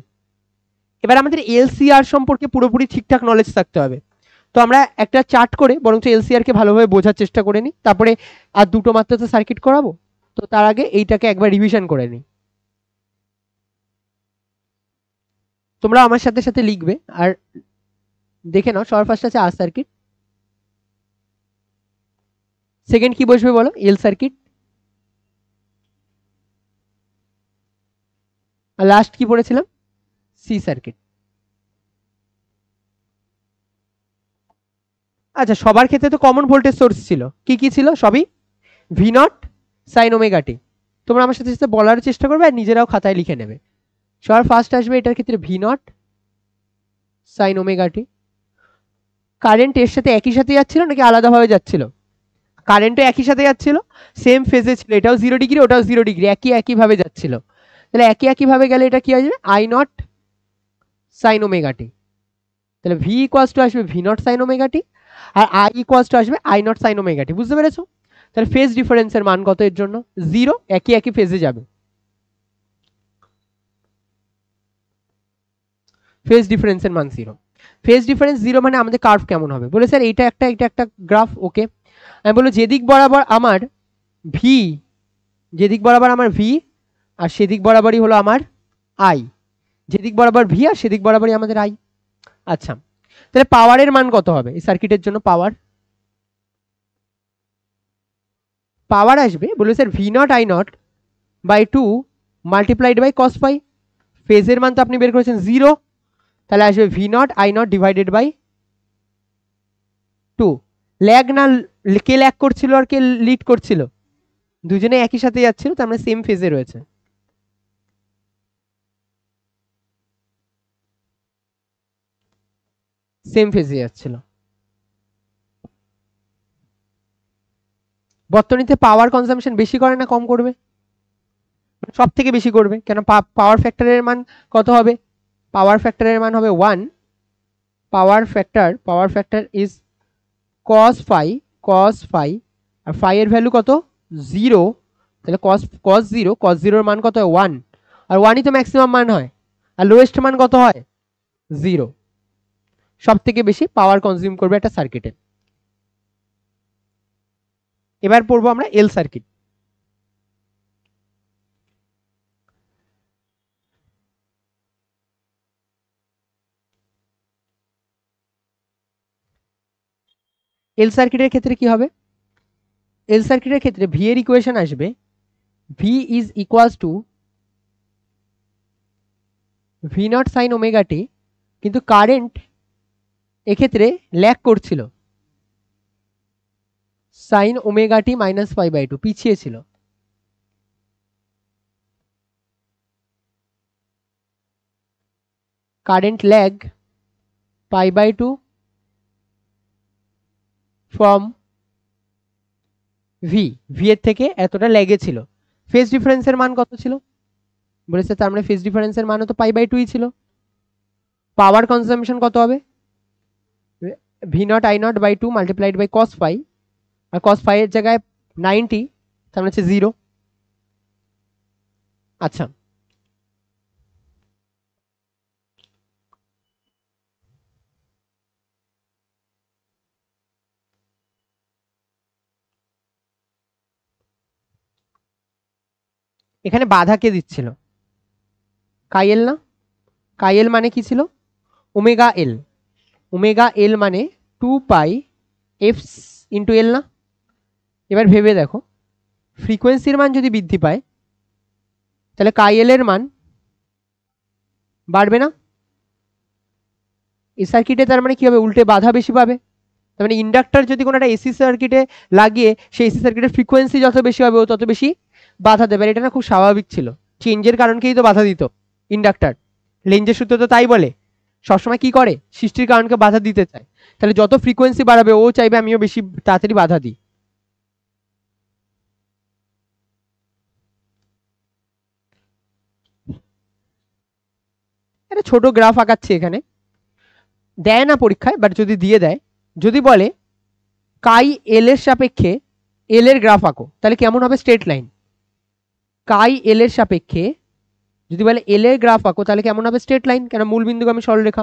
এবার আমাদের এলসিআর সম্পর্কে পুরোপুরি ঠিকঠাক নলেজ থাকতে হবে। তো আমরা একটা চার্ট করে বরঞ্চ এলসিআর কে ভালোভাবে বোঝার চেষ্টা করে নিই, তারপরে আর দুটো মাত্র তো সার্কিট করাবো। তো তার আগে এইটাকে একবার রিভিশন করে নিই। তোমরা আমার সাথে সাথে লিখবে আর দেখে নাও। সবার ফার্স্ট আছে আর সার্কিট, সেকেন্ড কি বসবে বলো, এল সার্কিট, আর লাস্ট কি পড়েছিলাম, সি সার্কিট। আচ্ছা, সবার ক্ষেত্রে তো কমন ভোল্টেজ সোর্স ছিল, কি কি ছিল, সবই ভি নট সাইন ওমেগা টি। তোমরা আমার সাথে সাথে বলার চেষ্টা করবে আর নিজেরাও খাতায় লিখে নেবে। সবার ফার্স্ট আসবে এটার ক্ষেত্রে ভি নট সাইন ওমেগা টি। কারেন্ট এর সাথে একই সাথে যাচ্ছিল নাকি আলাদাভাবে যাচ্ছিল, কারেন্টও একই সাথে যাচ্ছিল, সেম ফেজে ছিল, এটাও 0 ডিগ্রি ওটাও 0 ডিগ্রি, একই ভাবে যাচ্ছিল। তাহলে একই ভাবে গেলে এটা কি আসবে, I not sine omega T. তাহলে ভি ইকুয়ালস টু আসবে V naught sine omega T, আর আই ইকুয়ালস টু আসবে I not sine omega T. বুঝতে পেরেছো? তাহলে ফেজ ডিফারেন্সের মান কত এর জন্য, 0, একই ফেজে যাবে। ফেজ ডিফারেন্সের মান 0। ফেজ ডিফারেন্স 0 মানে আমাদের কার্ভ কেমন হবে, বলে স্যার এটা একটা গ্রাফ। ওকে, আমি বলবো যেদিক বরাবর আমার ভি, যেদিক বরাবর আমার ভি আর সেদিক বরাবরই হলো আমার আই, যেদিক বরাবর ভি আর সেদিক বরাবরই আমাদের আই। আচ্ছা, তাহলে পাওয়ারের মান কত হবে এই সার্কিটের জন্য, পাওয়ার পাওয়ার আসবে, বলবে sir V naught I naught by 2 multiplied by cos phi. ফেজের মান তো আপনি বের করেছেন 0, তাহলে আসবে V naught I naught divided by 2। Lag না, কে ল্যাগ করছিল আর কে লিড করছিল, দুজনে একই সাথে যাচ্ছিল, তার মানে সেম ফেজে রয়েছে। সেম ফেজে যাচ্ছিল। বর্তনীতে পাওয়ার কনজাম্পশন বেশি করে না কম করবে, সব থেকে বেশি করবে, কেন পাওয়ার ফ্যাক্টরের মান কত হবে, পাওয়ার ফ্যাক্টরের মান হবে 1। Power factor is cos phi, আর ফাই এর ভ্যালু কত, 0। তাহলে cos 0, cos 0 এর মান কত হয় 1, আর 1ই তো ম্যাক্সিমাম মান হয়, আর লোয়েস্ট মান কত হয় 0। সব থেকে বেশি পাওয়ার কনজিউম করবে একটা সার্কিটে। এবার পড়বো আমরা এল সার্কিট। এল সার্কিটের ক্ষেত্রে কি হবে, এল সার্কিটের ক্ষেত্রে ভি এর ইকুয়েশন আসবে V is equals to V naught sine omega T, কিন্তু কারেন্ট এক্ষেত্রে ল্যাগ করছিল, sine omega T minus pi by 2 পিছিয়ে ছিল। Current lag pi by 2 from V, V এর থেকে এতটা লেগে ছিল। ফেজ ডিফারেন্সের মান কত ছিল বলেছে, তার মানে ফেজ ডিফারেন্সের মান তো π/2 ছিল। পাওয়ার কনজাম্পশন কত হবে, v0 I0/2 multiplied by cos phi, আর cos phi এর জায়গায় 90, তার মানে হচ্ছে 0। আচ্ছা, এখানে বাধা কে দিচ্ছিল, কাইএল না, কাইএল মানে কি ছিল, ওমেগা এল, ওমেগা এল মানে 2 π f ইন্টু এল না। এবার ভেবে দেখো, ফ্রিকোয়েন্সির মান যদি বৃদ্ধি পায় তাহলে কাইএল এর মান বাড়বে না, এই সার্কিটে তার মানে কি হবে, উল্টে বাধা বেশি পাবে। তার মানে ইন্ডাক্টর যদি কোনো একটা এসি সার্কিটে লাগিয়ে সেই এসি সার্কিটের ফ্রিকোয়েন্সি যত বেশি হবে ও তত বেশি বাধা দেবে। এটা না খুব স্বাভাবিক ছিল, চেঞ্জের কারণকেই তো বাধা দিত ইন্ডাক্টর। লেঞ্জের সূত্র তো তাই বলে, সবসময় কি করে, সৃষ্টির কারণকে বাধা দিতে চায়। তাহলে যত ফ্রিকোয়েন্সি বাড়াবে ও চাইবে আমিও বেশি তাড়াতাড়ি বাধা দিই। একটা ছোট গ্রাফ আঁকাচ্ছি এখানে, দেয় না পরীক্ষায়, বাট যদি দিয়ে দেয়, যদি বলে কাই এল এর সাপেক্ষে এল এর গ্রাফ আঁকো, তাহলে কেমন হবে, স্ট্রেট লাইন। কাই এল এর সাপেক্ষে যদি বলে এল এর গ্রাফ আঁকো তাহলে কেমন হবে, স্ট্রেট লাইন, কেন মূল বিন্দুগামী সরলরেখা।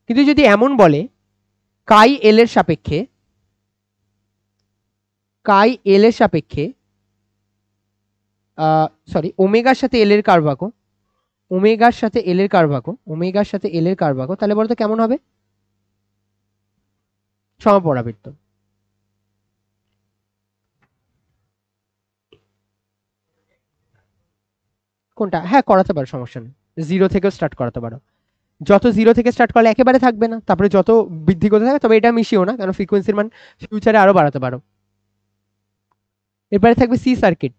কিন্তু যদি এমন বলে কাই এল এর সাপেক্ষে, কাই এল এর সাপেক্ষে সরি ওমেগার সাথে এল এর কার্ভ আঁকো, ওমেগার সাথে এল এর কার্ভ আঁকো, ওমেগার সাথে এল এর কার্ভ আঁকো, তাহলে বলতো কেমন হবে, সমপরাবৃত্ত। কোনটা, হ্যাঁ করাতে পারো, সমস্যা নেই, জিরো থেকেও স্টার্ট করাতে পারো। যত জিরো থেকে স্টার্ট করলে একেবারে থাকবে না, তারপরে যত বৃদ্ধি করতে থাকে, তবে এটা মিশিও না, কারণ ফ্রিকোয়েন্সির মান ফিউচারে আরো বাড়াতে পারো। এরপরে থাকবে সি সার্কিট।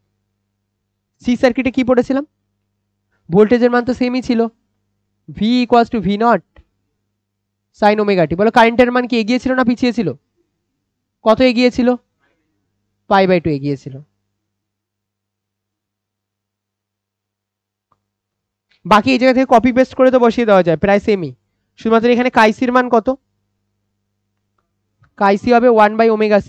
সি সার্কিটে কি পড়েছিলাম, ভোল্টেজের মান তো সেমই ছিল, V equals to v0 sine omega T. বলো কারেন্টের মান কি এগিয়ে ছিল না পিছিয়ে ছিল, কত এগিয়ে ছিল, π/2 এগিয়ে ছিল। বাকি এই জায়গা থেকে কপি পেস্ট করে তো বসিয়ে দেওয়া যায়, প্রায় সেমই, শুধুমাত্র এখানে কাইসির মান কত, কাইসি হবে 1/ωc।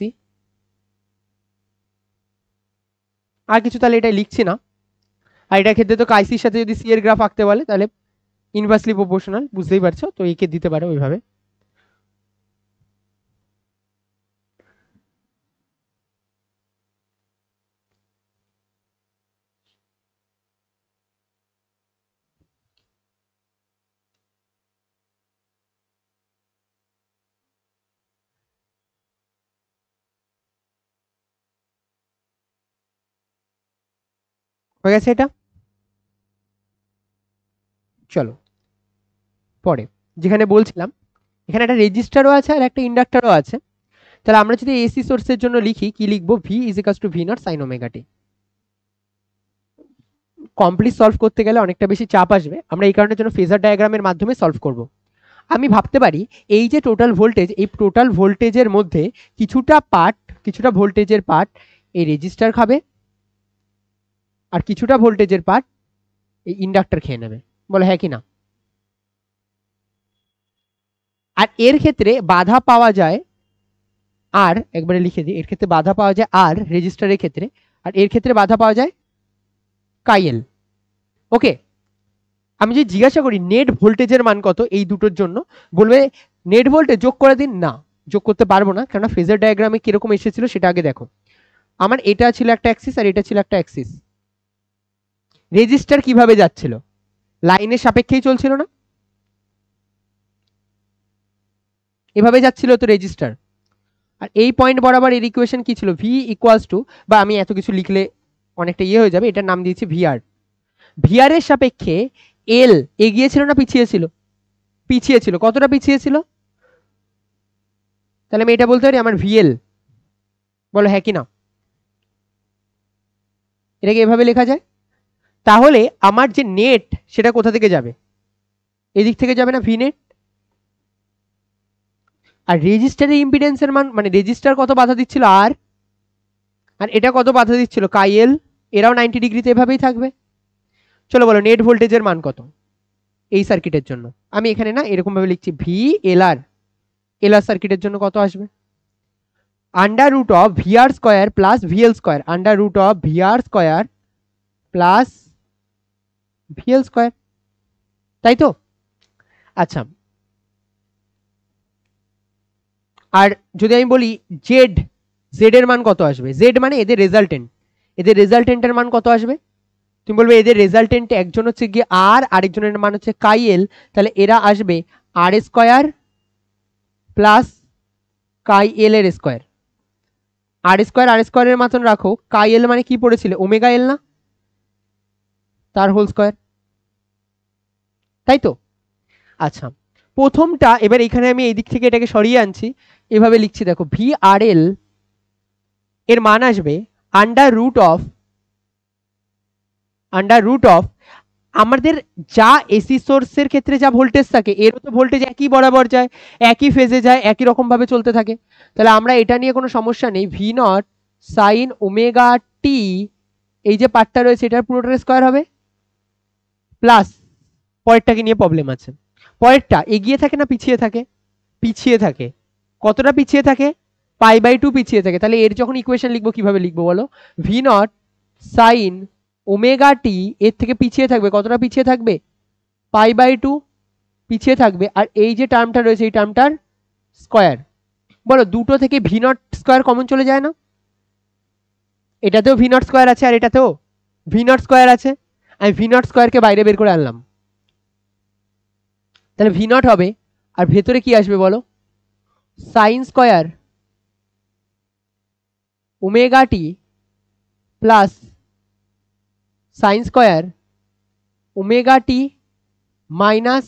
আর কিছু তাহলে এটা লিখছি না। আর এটার ক্ষেত্রে তো কাইসির সাথে যদি সি এর গ্রাফ আঁকতে বলে তাহলে ইনভার্সলি প্রপোর্শনাল, বুঝতেই পারছো, তো একে দিতে পারো ওইভাবে। হয়ে গেছে এটা, চলো পরে যেখানে বলছিলাম, এখানে একটা রেজিস্টারও আছে আর একটা ইন্ডাক্টরও আছে। তাহলে আমরা যদি এসি সোর্সের জন্য লিখি, কি লিখবো, V is equals to v0 sine omega T. Complete solve করতে গেলে অনেকটা বেশি চাপ আসবে, আমরা এই কারণের জন্য ফেজার ডায়াগ্রামের মাধ্যমে সলভ করব। আমি ভাবতে পারি এই যে টোটাল ভোল্টেজ, এই টোটাল ভোল্টেজের মধ্যে কিছুটা পার্ট, কিছুটা ভোল্টেজের পার্ট এই রেজিস্টার খাবে, আর কিছুটা ভোল্টেজের পার্ট এই ইন্ডাক্টর খেয়ে নেবে, বলো হ্যাঁ কি না। আর এর ক্ষেত্রে বাধা পাওয়া যায় আর, একবারে লিখে দিই, এর ক্ষেত্রে বাধা পাওয়া যায় আর রেজিস্টারের ক্ষেত্রে, আর এর ক্ষেত্রে বাধা পাওয়া যায় কাইএল। ওকে, আমি যদি জিজ্ঞাসা করি নেট ভোল্টেজের মান কত এই দুটোর জন্য, বলবে নেট ভোল্টেজ যোগ করে দিন, না যোগ করতে পারবো না, কেননা ফেজার ডায়াগ্রামে কিরকম এসেছিল সেটা আগে দেখো। আমার এটা ছিল একটা অ্যাক্সিস আর এটা ছিল একটা অ্যাক্সিস, রেজিস্টার কিভাবে যাচ্ছিল, লাইনের সাপেক্ষেই চলছিল না, এভাবে যাচ্ছিল তো রেজিস্টার। আর এই পয়েন্ট বরাবর এর ইকুয়েশন কি ছিল, ভি ইকুয়ালস টু, বা আমি এত কিছু লিখলে অনেকটা ইয়ে হয়ে যাবে, এটার নাম দিয়েছি ভিআর। ভিআর এর সাপেক্ষে এল এগিয়ে ছিল না পিছিয়ে ছিল, পিছিয়ে ছিল, কতটা পিছিয়ে ছিল, তাহলে আমি এটা বলতে পারি আমার ভিএল, বলো হ্যাঁ কি না, এটাকে এভাবে লেখা যায়। তাহলে আমার যে নেট সেটা কোথা থেকে যাবে, এদিক থেকে যাবে না ভি নেট। আর রেজিস্টারের ইম্পিডেন্সের মান মানে রেজিস্টার কত বাধা দিচ্ছিল আর এটা কত বাধা দিচ্ছিল কাই এল, এরাও 90 ডিগ্রিতে এভাবেই থাকবে। চলো বলো নেট ভোল্টেজের মান কত এই সার্কিটের জন্য? আমি এখানে না এরকম ভাবে লিখছি ভি এল আর সার্কিটের জন্য কত আসবে? Under root of V R square plus VL square, under root of V R square plus VL square, তাই তো? আচ্ছা, আর যদি আমি বলি জেড এর মান কত আসবে? জেড মানে এদের রেজাল্টেন্টের মান কত আসবে? তুমি বলবে এদের রেজাল্টেন্ট একজন হচ্ছে গিয়ে আর আরেকজনের মান হচ্ছে কাই এল, তাহলে এরা আসবে আর স্কোয়ার প্লাস কাই এল এর স্কোয়ার। আর স্কোয়ারের মতন রাখো, কাই এল মানে কি পড়েছিল ওমেগা এল না, তার হোল স্কোয়ার, তাই তো? আচ্ছা, প্রথমটা এবার এখানে আমি এই দিক থেকে এটাকে সরিয়ে আনছি, এভাবে লিখছি দেখো ভি আর এল এর মান আসবে আন্ডার রুট অফ আমাদের যা এসি সোর্সের ক্ষেত্রে যা ভোল্টেজ থাকে এরও তো ভোল্টেজ একই বরাবর যায়, একই ফেজে যায়, একই রকম ভাবে চলতে থাকে। তাহলে আমরা এটা নিয়ে কোনো সমস্যা নেই, V naught sine omega T এই যে পার্টটা রয়েছে এটার পুরোটার স্কোয়ার হবে প্লাস, পরেরটাকে নিয়ে প্রবলেম আছে। পরেরটা এগিয়ে থাকে না পিছিয়ে থাকে? পিছিয়ে থাকে। কতটা পিছিয়ে থাকে? π/2 পিছিয়ে থাকে। তাহলে এর যখন ইকুয়েশন লিখবো কিভাবে লিখবো বলো? ভি নট সাইন ওমেগা টি এর থেকে পিছিয়ে থাকবে, কতটা পিছিয়ে থাকবে? π/2 পিছিয়ে থাকবে, আর এই যে টার্মটা রয়েছে এই টার্মটার স্কোয়ার। বলো দুটো থেকে ভি নট স্কোয়ার কমন চলে যায় না? এটাতেও ভি নট স্কোয়ার আছে আর এটাতেও ভি নট স্কোয়ার আছে, আমি ভি নট স্কোয়ারকে বাইরে বের করে আনলাম, তাহলে ভি নট হবে, আর ভেতরে কি আসবে বলো? Sine square omega T plus sine square omega T minus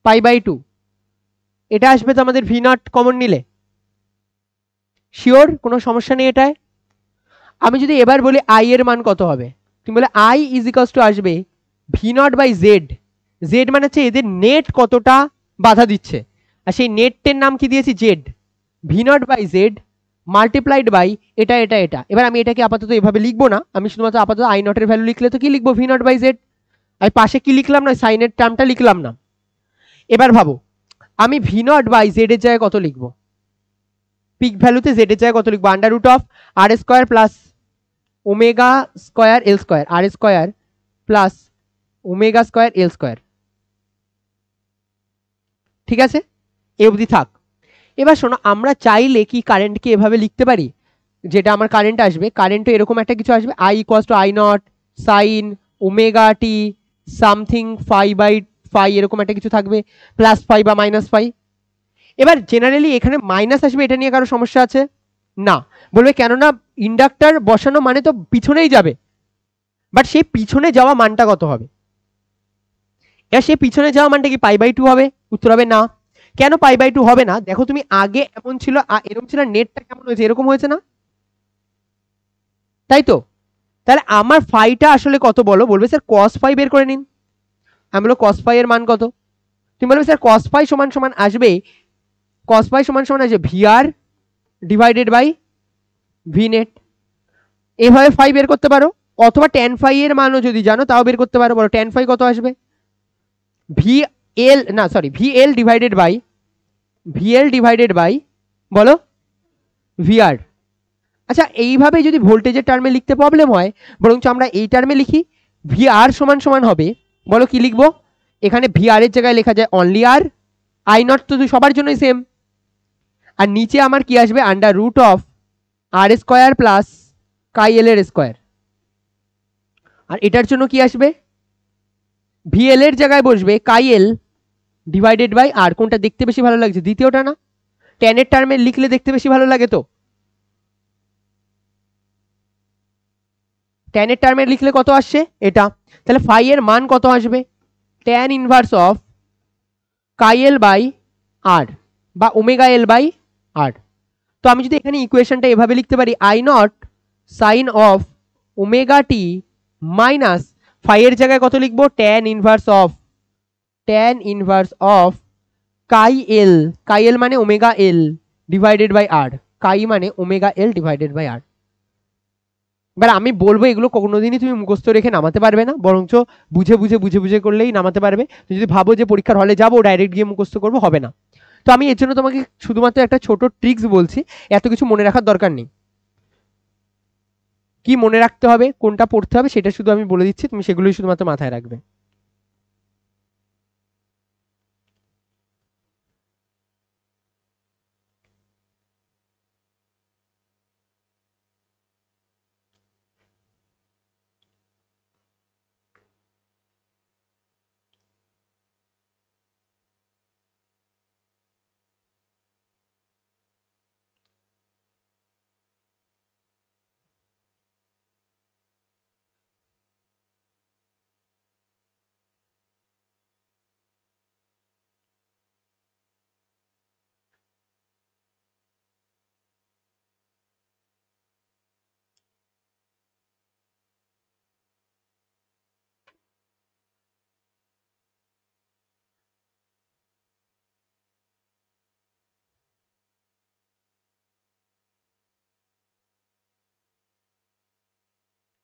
π/2, এটা আসবে তো আমাদের ভি নট কমন নিলে। শিওর? কোনো সমস্যা নেই এটায়? আমি যদি এবার বলি আই এর মান কত হবে, তুমি বলে আই ইজ ইকালস টু আসবে V not by Z. Z মানে হচ্ছে এদের নেট কতটা বাধা দিচ্ছে, আর সেই নেটের নাম কি দিয়েছি? Z. V not by Z multiplied by এটা এটা এটা। এবার আমি এটাকে আপাতত এভাবে লিখবো না, আমি শুধুমাত্র আপাতত আই নটের ভ্যালু লিখলে তো কি লিখবো? V not by Z. আমি পাশে কি লিখলাম না, সাইনের টার্মটা লিখলাম না। এবার ভাবো আমি ভি নট বাই জেড এর জায়গায় কত লিখবো? পিক ভ্যালুতে জেড এর জায়গায় কত লিখবো? Under root of R square plus omega square L square, R square plus omega square L square. ঠিক আছে, এ অবধি থাক। এবার শোনো, আমরা চাইলে কি কারেন্টকে এভাবে লিখতে পারি, যেটা আমার কারেন্ট আসবে, কারেন্টও এরকম একটা কিছু আসবে, I equals to I not sine omega T something π/5 এরকম একটা কিছু থাকবে, +5 বা -5। এবার জেনারেলি এখানে মাইনাস আসবে, এটা নিয়ে কারো সমস্যা আছে না? বলবে কেননা ইন্ডাক্টর বসানো মানে তো পিছনেই যাবে, বাট সেই পিছনে যাওয়া মানটা কত হবে? এবার সেই পিছনে যাওয়া মানটা কি π/2 হবে? উত্তর হবে না। কেন π/2 হবে না? দেখো তুমি আগে এমন ছিল, এরকম ছিল, নেটটা কেমন হয়েছে? এরকম হয়েছে না, তাই তো? তাহলে আমার ফাইটা আসলে কত বলো? বলবে স্যার cos φ বের করে নিন। আমি বলবো cos φ এর মান কত? তুমি বলবে স্যার cos φ সমান সমান আসবে, cos φ সমান সমান আসবে V R divided by V net. এভাবে ফাই বের করতে পারো, অথবা tan φ এর মানও যদি জানো তাও বের করতে পারো। বলো tan φ কত আসবে? ভিএল ডিভাইডেড বাই বলো ভিআর। আচ্ছা, এইভাবে যদি ভোল্টেজের টার্মে লিখতে প্রবলেম হয়, বরঞ্চ আমরা এই টার্মে লিখি, ভিআর সমান সমান হবে, বলো কি লিখবো? এখানে ভিআর এর জায়গায় লেখা যায় অনলি আর, আই নট তো সবার জন্যই সেম, আর নিচে আমার কি আসবে? Under root of R square plus chi L এর স্কোয়ার। আর এটার জন্য কি আসবে? ভিএল এর জায়গায় বসবে কাই এল ডিভাইডেড বাই আর। কোনটা দেখতে বেশি ভালো লাগছে? দ্বিতীয়টা না? tan এর টার্মে লিখলে দেখতে বেশি ভালো লাগে তো? tan এর টার্মে লিখলে কত আসছে? এটা। তাহলে ফাই এর মান কত আসবে? tan inverse of chi L by R বা ওমেগা এল বাই আর। তো আমি যদি এখানে ইকুয়েশনটা এভাবে লিখতে পারি, I not sine of omega T minus phi এর জায়গায় কত লিখবো? tan inverse of chi L মানে omega L divided by R, chi মানে omega L divided by R. এবার আমি বলবো এগুলো কোনোদিনই তুমি মুখস্থ রেখে নামাতে পারবে না, বরঞ্চ বুঝে বুঝে বুঝে বুঝে করলেই নামাতে পারবে। তুমি যদি ভাবো যে পরীক্ষার হলে যাবো ডাইরেক্ট গিয়ে মুখস্থ করবো, হবে না। তো আমি এর জন্য তোমাকে শুধুমাত্র একটা ছোট ট্রিক্স বলছি, এত কিছু মনে রাখার দরকার নেই। কি মনে রাখতে হবে, কোনটা পড়তে হবে সেটা শুধু আমি বলে দিচ্ছি, তুমি সেগুলোই শুধুমাত্র মাথায় রাখবে।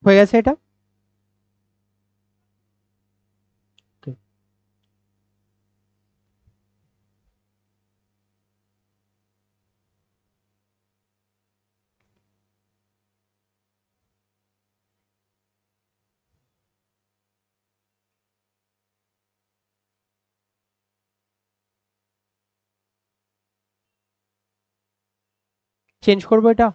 হয়ে গেছে এটা? চেঞ্জ করবো এটা?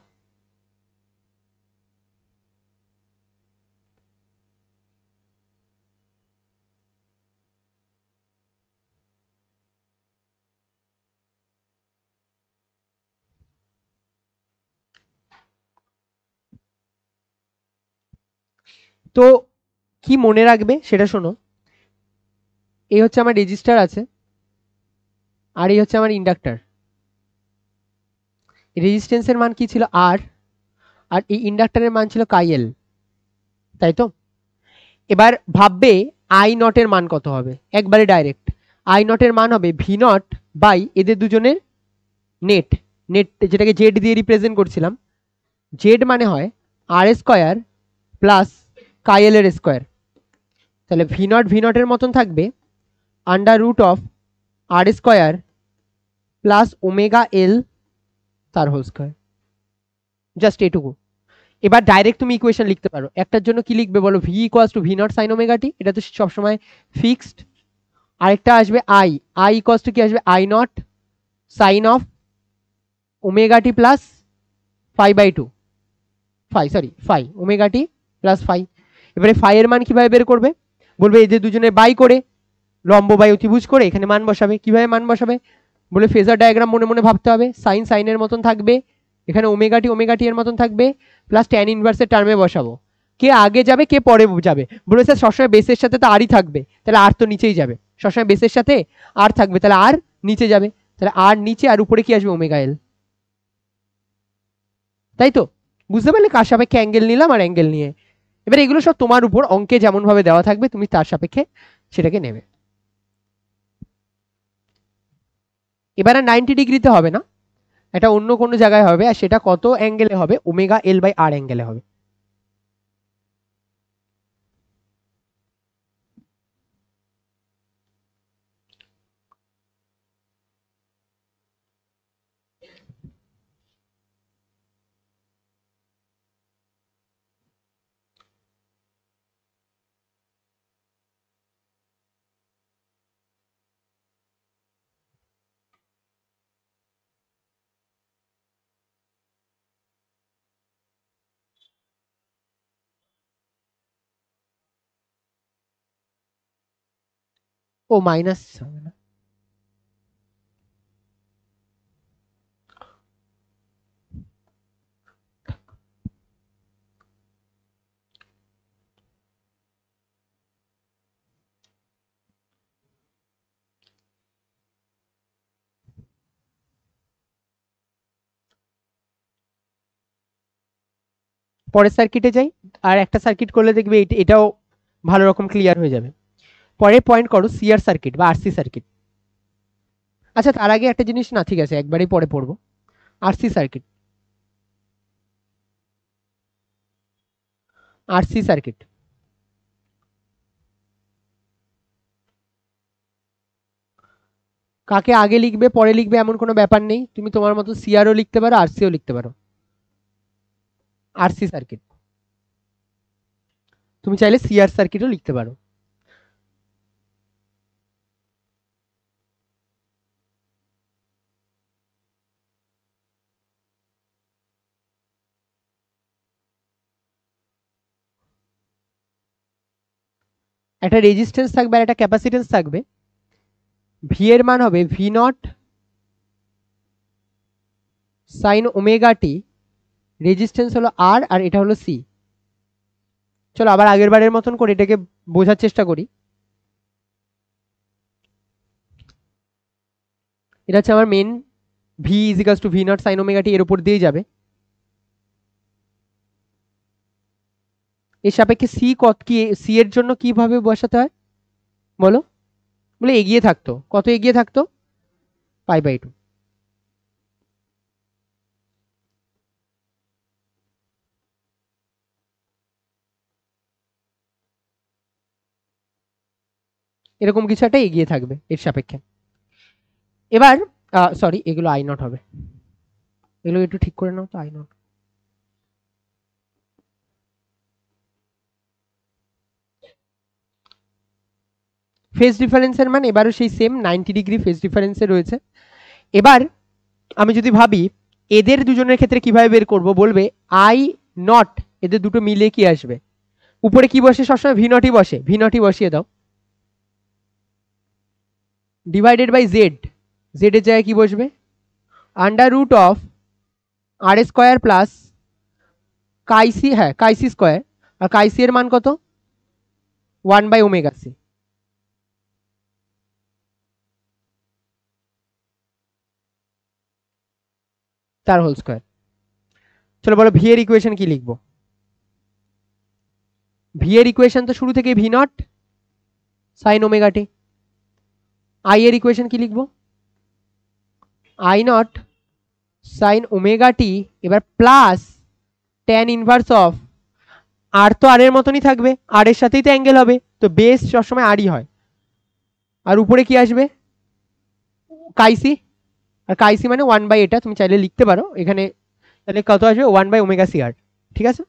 তো কি মনে রাখবে সেটা শোনো, এই হচ্ছে আমার রেজিস্টার আছে, আর এই হচ্ছে আমার ইন্ডাক্টর। রেজিস্ট্যান্সের মান কি ছিল আর, আর এই ইন্ডাক্টরের মান ছিল কাইএল, তাই তো? এবার ভাববে আই নটের মান কত হবে, একবারে ডাইরেক্ট আই নটের মান হবে ভি নট বাই এদের দুজনের নেট, নেট যেটাকে জেড দিয়ে রিপ্রেজেন্ট করছিলাম, জেড মানে হয় আর স্কোয়ার প্লাস কাইএল এর স্কোয়ার। তাহলে ভি নটের মতন থাকবে under root of R square plus omega L তার হোল স্কোয়ার, জাস্ট এটুকু। এবার ডাইরেক্ট তুমি ইকুয়েশন লিখতে পারো, একটার জন্য কি লিখবে বলো, V equals to V naught sine omega T, এটা তো সবসময় ফিক্সড। আরেকটা আসবে আই, আই ইকুয়ালস টু কি আসবে, I not sine of omega T plus phi by two, phi omega T plus phi. এবারে ফাই এর মান কিভাবে বের করবে, বলবে এই যে দুজনে বাই করে লম্ব বাই অতিভুজ করে এখানে মান বসাবে। কিভাবে মান বসাবে বলে, ফেজার ডায়াগ্রাম মনে মনে ভাবতে হবে, সাইন সাইনের মতন থাকবে, এখানে ওমেগা টি এর মতন থাকবে, প্লাস ট্যান ইনভার্সের টার্মে বসাবো। কে আগে যাবে কে পরে যাবে, বলে স্যার সবসময় বেসের সাথে তো আরই থাকবে, তাহলে আর তো নিচেই যাবে, সবসময় বেসের সাথে আর থাকবে, তাহলে আর নিচে যাবে, তাহলে আর নিচে, আর উপরে কি আসবে ওমেগা এল, তাই তো? বুঝতে পারলে কার সাপেক্ষে অ্যাঙ্গেল নিলাম আর অ্যাঙ্গেল নিয়ে। এবার এগুলো সব তোমার উপর, অঙ্কে যেমন ভাবে দেওয়া থাকবে তুমি তার সাপেক্ষে সেটাকে নেবে। এবার আর 90 ডিগ্রিতে হবে না, এটা অন্য কোনো জায়গায় হবে, আর সেটা কত অ্যাঙ্গেলে হবে, ওমেগা এল বাই আর অ্যাঙ্গেলে হবে। ও মাইনাস হবে না, পরের সার্কিটে যাই, আর একটা সার্কিট করলে দেখবে এটাও ভালো রকম ক্লিয়ার হয়ে যাবে। পরে পয়েন্ট করো সিআর সার্কিট বা আরসি সার্কিট। আচ্ছা তার আগে একটা জিনিস, না ঠিক আছে একবারেই পরে পড়বো। আরসি সার্কিট, আরসি সার্কিট কাকে আগে লিখবে পরে লিখবে এমন কোনো ব্যাপার নেই, তুমি তোমার মতো সিআরও লিখতে পারো, আরসিও লিখতে পারো। আরসি সার্কিট, তুমি চাইলে সিআর সার্কিটও লিখতে পারো। একটা রেজিস্ট্যান্স থাকবে আর একটা ক্যাপাসিটেন্স থাকবে। ভি এর মান হবে ভি নট সাইন ওমেগা টি, রেজিস্ট্যান্স হলো আর, আর এটা হলো সি। চলো আবার আগের বারের মতন করে এটাকে বোঝার চেষ্টা করি। এটা হচ্ছে আমার main, V is equals to V naught sine omega টি, এর উপর দিয়ে যাবে। এর সাপেক্ষে সি কত, কি সি এর জন্য কিভাবে বসাতে হয় বলো? বলে এগিয়ে থাকতো, কত এগিয়ে থাকতো? Pi by two. এরকম কিছু একটা এগিয়ে থাকবে এর সাপেক্ষে। এবার সরি, এগুলো আই নট হবে, এগুলো একটু ঠিক করে নাও তো, আই নট। ফেজ ডিফারেন্সের মান এবারও সেই সেম 90 ডিগ্রি ফেজ ডিফারেন্সে রয়েছে। এবার আমি যদি ভাবি এদের দুজনের ক্ষেত্রে কিভাবে বের করব, বলবে আই নট, এদের দুটো মিলে কি আসবে? উপরে কি বসে সবসময়? ভি নটই বসে, ভি নটই বসিয়ে দাও। ডিভাইডেড বাই জেড, জেড এর জায়গায় কি বসবে? Under root of R square plus chi C, হ্যাঁ কাইসি স্কোয়ার, আর কাইসি এর মান কত? 1/ওমেগা সি, তার হোল স্কোয়ার। চলো বলো ভি এর ইকুয়েশন কি লিখবো? ভি এর ইকুয়েশন তো শুরু থেকে V naught sine omega T. I এর ইকুয়েশন কি লিখবো? I not sine omega T, এবার প্লাস ট্যান ইনভার্স অফ, আর তো আর এর মতনই থাকবে, আর এর সাথেই তো অ্যাঙ্গেল হবে, তো বেস সবসময় আরই হয়। আর উপরে কি আসবে? কাইসি, আর কাইসি মানে 1/, এটা তুমি চাইলে লিখতে পারো এখানে, তাহলে কত আসবে? 1/ওমেগা সি আর। ঠিক আছে,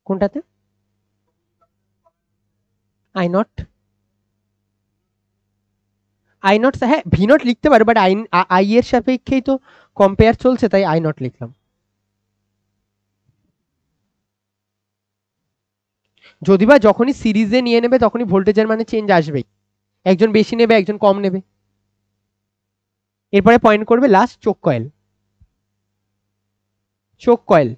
কোনটাতে? আই নট, আই নট, হ্যাঁ ভি নট লিখতে পারো, বাট আই, আই এর সাপেক্ষেই তো কম্পেয়ার চলছে, তাই আই নট লিখলাম। যদি বা যখনই সিরিজে নিয়ে নেবে তখনই ভোল্টেজের মানে চেঞ্জ আসবেই, একজন বেশি নেবে একজন কম নেবে। এরপরে পয়েন্ট করবে লাস্ট চোক কয়েল, চোক কয়েল।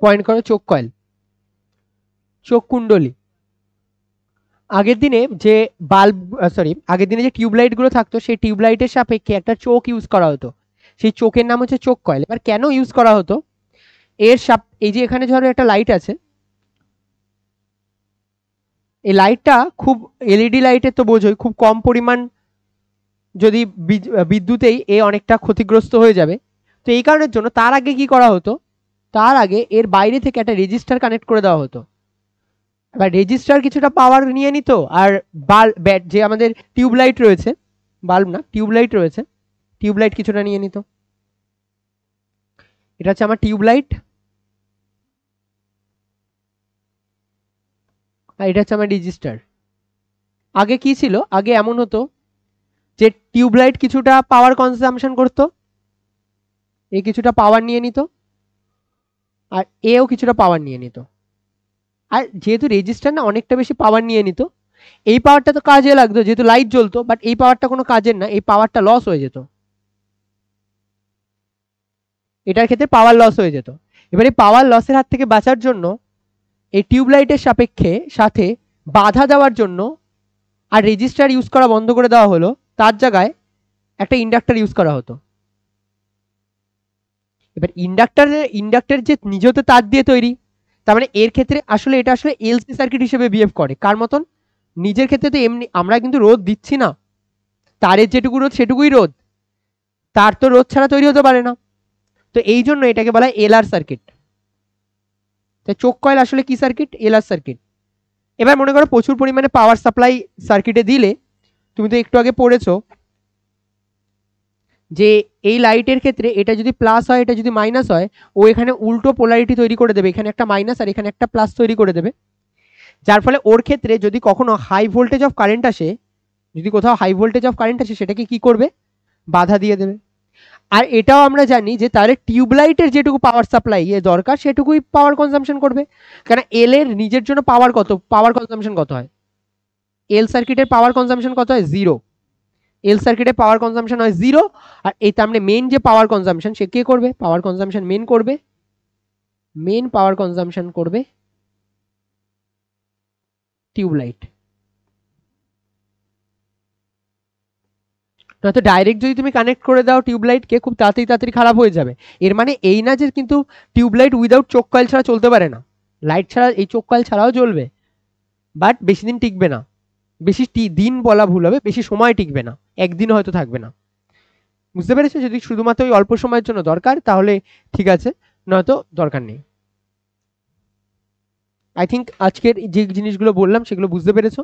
পয়েন্ট করো চোক কয়েল, চোখ কুণ্ডলী। আগের দিনে যে বাল্ব, সরি আগের দিনে যে টিউবলাইট গুলো থাকতো সেই টিউবলাইটের সাপেক্ষে একটা চোখ ইউজ করা হতো, সেই চোখের নাম হচ্ছে চোখ কয়েল। এবার কেন ইউজ করা হতো? এই যে এখানে ধরো একটা লাইট আছে, এই লাইটটা খুব, এলইডি লাইটের তো বোঝোই খুব কম পরিমাণ, যদি বিদ্যুতেই এ অনেকটা ক্ষতিগ্রস্ত হয়ে যাবে। তো এই কারণের জন্য তার আগে কি করা হতো, তার আগে এর বাইরে থেকে একটা রেজিস্টার কানেক্ট করে দেওয়া হতো। এবার রেজিস্টার কিছুটা পাওয়ার নিয়ে নিত, আর ব্যাট যে আমাদের টিউবলাইট রয়েছে, বাল্ব না টিউবলাইট রয়েছে, টিউবলাইট কিছুটা নিয়ে নিত। এটা হচ্ছে আমার টিউবলাইট, আর এটা হচ্ছে আমার রেজিস্টার। আগে কি ছিল, আগে এমন হতো যে টিউবলাইট কিছুটা পাওয়ার কনজাম্পশন করতো, এ কিছুটা পাওয়ার নিয়ে নিত আর এও কিছুটা পাওয়ার নিয়ে নিত। আর যেহেতু রেজিস্টার না অনেকটা বেশি পাওয়ার নিয়ে নিত, এই পাওয়ারটা তো কাজে লাগতো যেহেতু লাইট জ্বলতো, বাট এই পাওয়ারটা কোনো কাজের না, এই পাওয়ারটা লস হয়ে যেত, এটার ক্ষেত্রে পাওয়ার লস হয়ে যেত। এবারে পাওয়ার লসের হাত থেকে বাঁচার জন্য এই টিউবলাইটের সাথে বাধা দেওয়ার জন্য আর রেজিস্টার ইউজ করা বন্ধ করে দেওয়া হলো, তার জায়গায় একটা ইন্ডাক্টর ইউজ করা হতো। এবার ইন্ডাক্টর যে নিজেতে তার দিয়ে তৈরি, তার মানে এর ক্ষেত্রে আসলে এটা আসলে এলসি সার্কিট হিসেবে বিহেভ করে। কার মতন? নিজের ক্ষেত্রে তো এমনি আমরা কিন্তু রোধ দিচ্ছি না, তারের যেটুকু রোধ সেটুকুই রোধ, তার তো রোধ ছাড়া তৈরি হতে পারে না। তো এই জন্য এটাকে বলা হয় এলআর সার্কিট। তাই চোখ কয়েল আসলে কি সার্কিট? LR circuit. এবার মনে করো প্রচুর পরিমাণে পাওয়ার সাপ্লাই সার্কিটে দিলে, তুমি তো একটু আগে পড়েছো যে এই লাইটের ক্ষেত্রে এটা যদি প্লাস হয় এটা যদি মাইনাস হয়, ও এখানে উল্টো পোলারিটি তৈরি করে দেবে, এখানে একটা মাইনাস আর এখানে একটা প্লাস তৈরি করে দেবে, যার ফলে ওর ক্ষেত্রে যদি কখনো হাই ভোল্টেজ অফ কারেন্ট আসে, যদি কোথাও হাই ভোল্টেজ অফ কারেন্ট আসে সেটাকে কি করবে? বাধা দিয়ে দেবে। আর এটাও আমরা জানি যে তাহলে টিউবলাইটের যেটুকু পাওয়ার সাপ্লাই দরকার সেটুকুই পাওয়ার কনজাম্পশন করবে, কারণ এল এর নিজের জন্য পাওয়ার কনজাম্পশন কত হয়? এল সার্কিটের পাওয়ার কনজাম্পশন কত হয়? 0। এল সার্কিটে পাওয়ার কনজাম্পশন হয় 0, আর এই তার মানে মেন যে পাওয়ার কনজাম্পশন সে কে করবে? Power consumption main power consumption করবে টিউবলাইট। নয়তো ডাইরেক্ট যদি তুমি কানেক্ট করে দাও টিউবলাইটকে, খুব তাড়াতাড়ি খারাপ হয়ে যাবে। এর মানে এই না যে কিন্তু টিউবলাইট উইদাউট চোখ কয়েল ছাড়া চলতে পারে না, লাইট ছাড়া এই চোখ কয়েল ছাড়াও চলবে, বাট বেশি দিন টিকবে না। বেশি দিন বলা ভুল হবে, বেশি সময় টিকবে না, একদিন হয়তো থাকবে না। বুঝতে পেরেছো? যদি শুধুমাত্র ওই অল্প সময়ের জন্য দরকার তাহলে ঠিক আছে, নয়তো দরকার নেই। আই থিঙ্ক আজকের যে জিনিসগুলো বললাম সেগুলো বুঝতে পেরেছো।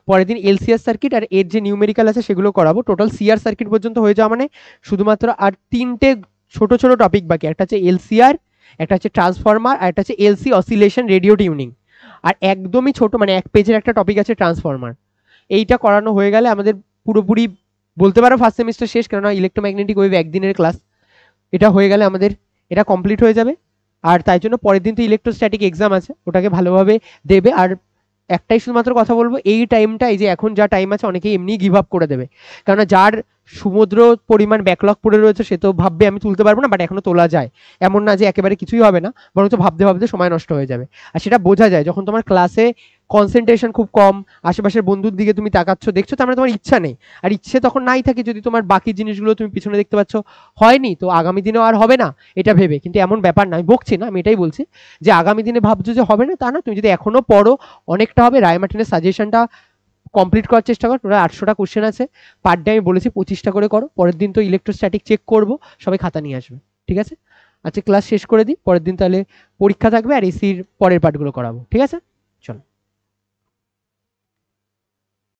পরের দিন এলসিআর সার্কিট আর এর যে নিউমেরিক্যাল আছে সেগুলো করাবো। টোটাল সিআর সার্কিট পর্যন্ত হয়ে যাওয়া মানে শুধুমাত্র আর 3টে ছোট ছোট টপিক বাকি, একটা হচ্ছে এলসিআর, একটা হচ্ছে ট্রান্সফরমার, আর একটা হচ্ছে এলসি অসিলেশন রেডিও টিউনিং, আর একদমই ছোট মানে 1 পেজের একটা টপিক আছে ট্রান্সফরমার। এইটা করানো হয়ে গেলে আমাদের পুরোপুরি বলতে পারো ফার্স্ট সেমিস্টার শেষ, কেননা ইলেকট্রোম্যাগনেটিক ওয়েভ একদিনের ক্লাস, এটা হয়ে গেলে আমাদের এটা কমপ্লিট হয়ে যাবে। আর তাই জন্য পরের দিন তো ইলেকট্রোস্ট্যাটিক এক্সাম আছে, ওটাকে ভালোভাবে দেবে। আর একটাই শুধুমাত্র কথা বলবো, এই টাইমটা, এই যে এখন যা টাইম আছে অনেকেই এমনি গিভ আপ করে দেবে, কেননা যার সমুদ্র পরিমাণ ব্যাকলগ পড়ে রয়েছে সে তো ভাববে আমি তুলতে পারবো না, বাট এখনো তোলা যায়, এমন না যে একেবারে কিছুই হবে না, বরং তো ভাবতে সময় নষ্ট হয়ে যাবে। আর সেটা বোঝা যায় যখন তোমার ক্লাসে কনসেন্ট্রেশন খুব কম, আশেপাশের বন্ধুর দিকে তুমি তাকাচ্ছ দেখছো, তার মানে তোমার ইচ্ছা নেই। আর ইচ্ছে তখন নাই থাকে যদি তোমার বাকি জিনিসগুলো তুমি পিছনে দেখতে পাচ্ছ হয়নি, তো আগামী দিনেও আর হবে না এটা ভেবে। কিন্তু এমন ব্যাপার না, আমি বকছি না, আমি এটাই বলছি যে আগামী দিনে ভাবছো যে হবে না তা না, তুমি যদি এখনো পড়ো অনেকটা হবে। রায় মার্টিনের সাজেশনটা কমপ্লিট করার চেষ্টা করো। টোটাল 800টা কোশ্চেন আছে, পার ডে আমি বলেছি 25টা করে করো। পরের দিন তো ইলেকট্রোস্ট্যাটিক চেক করবো, সবাই খাতা নিয়ে আসবে, ঠিক আছে? আজকে ক্লাস শেষ করে দিই, পরের দিন তাহলে পরীক্ষা থাকবে আর এসির পরের পার্টগুলো করাবো, ঠিক আছে? চলো।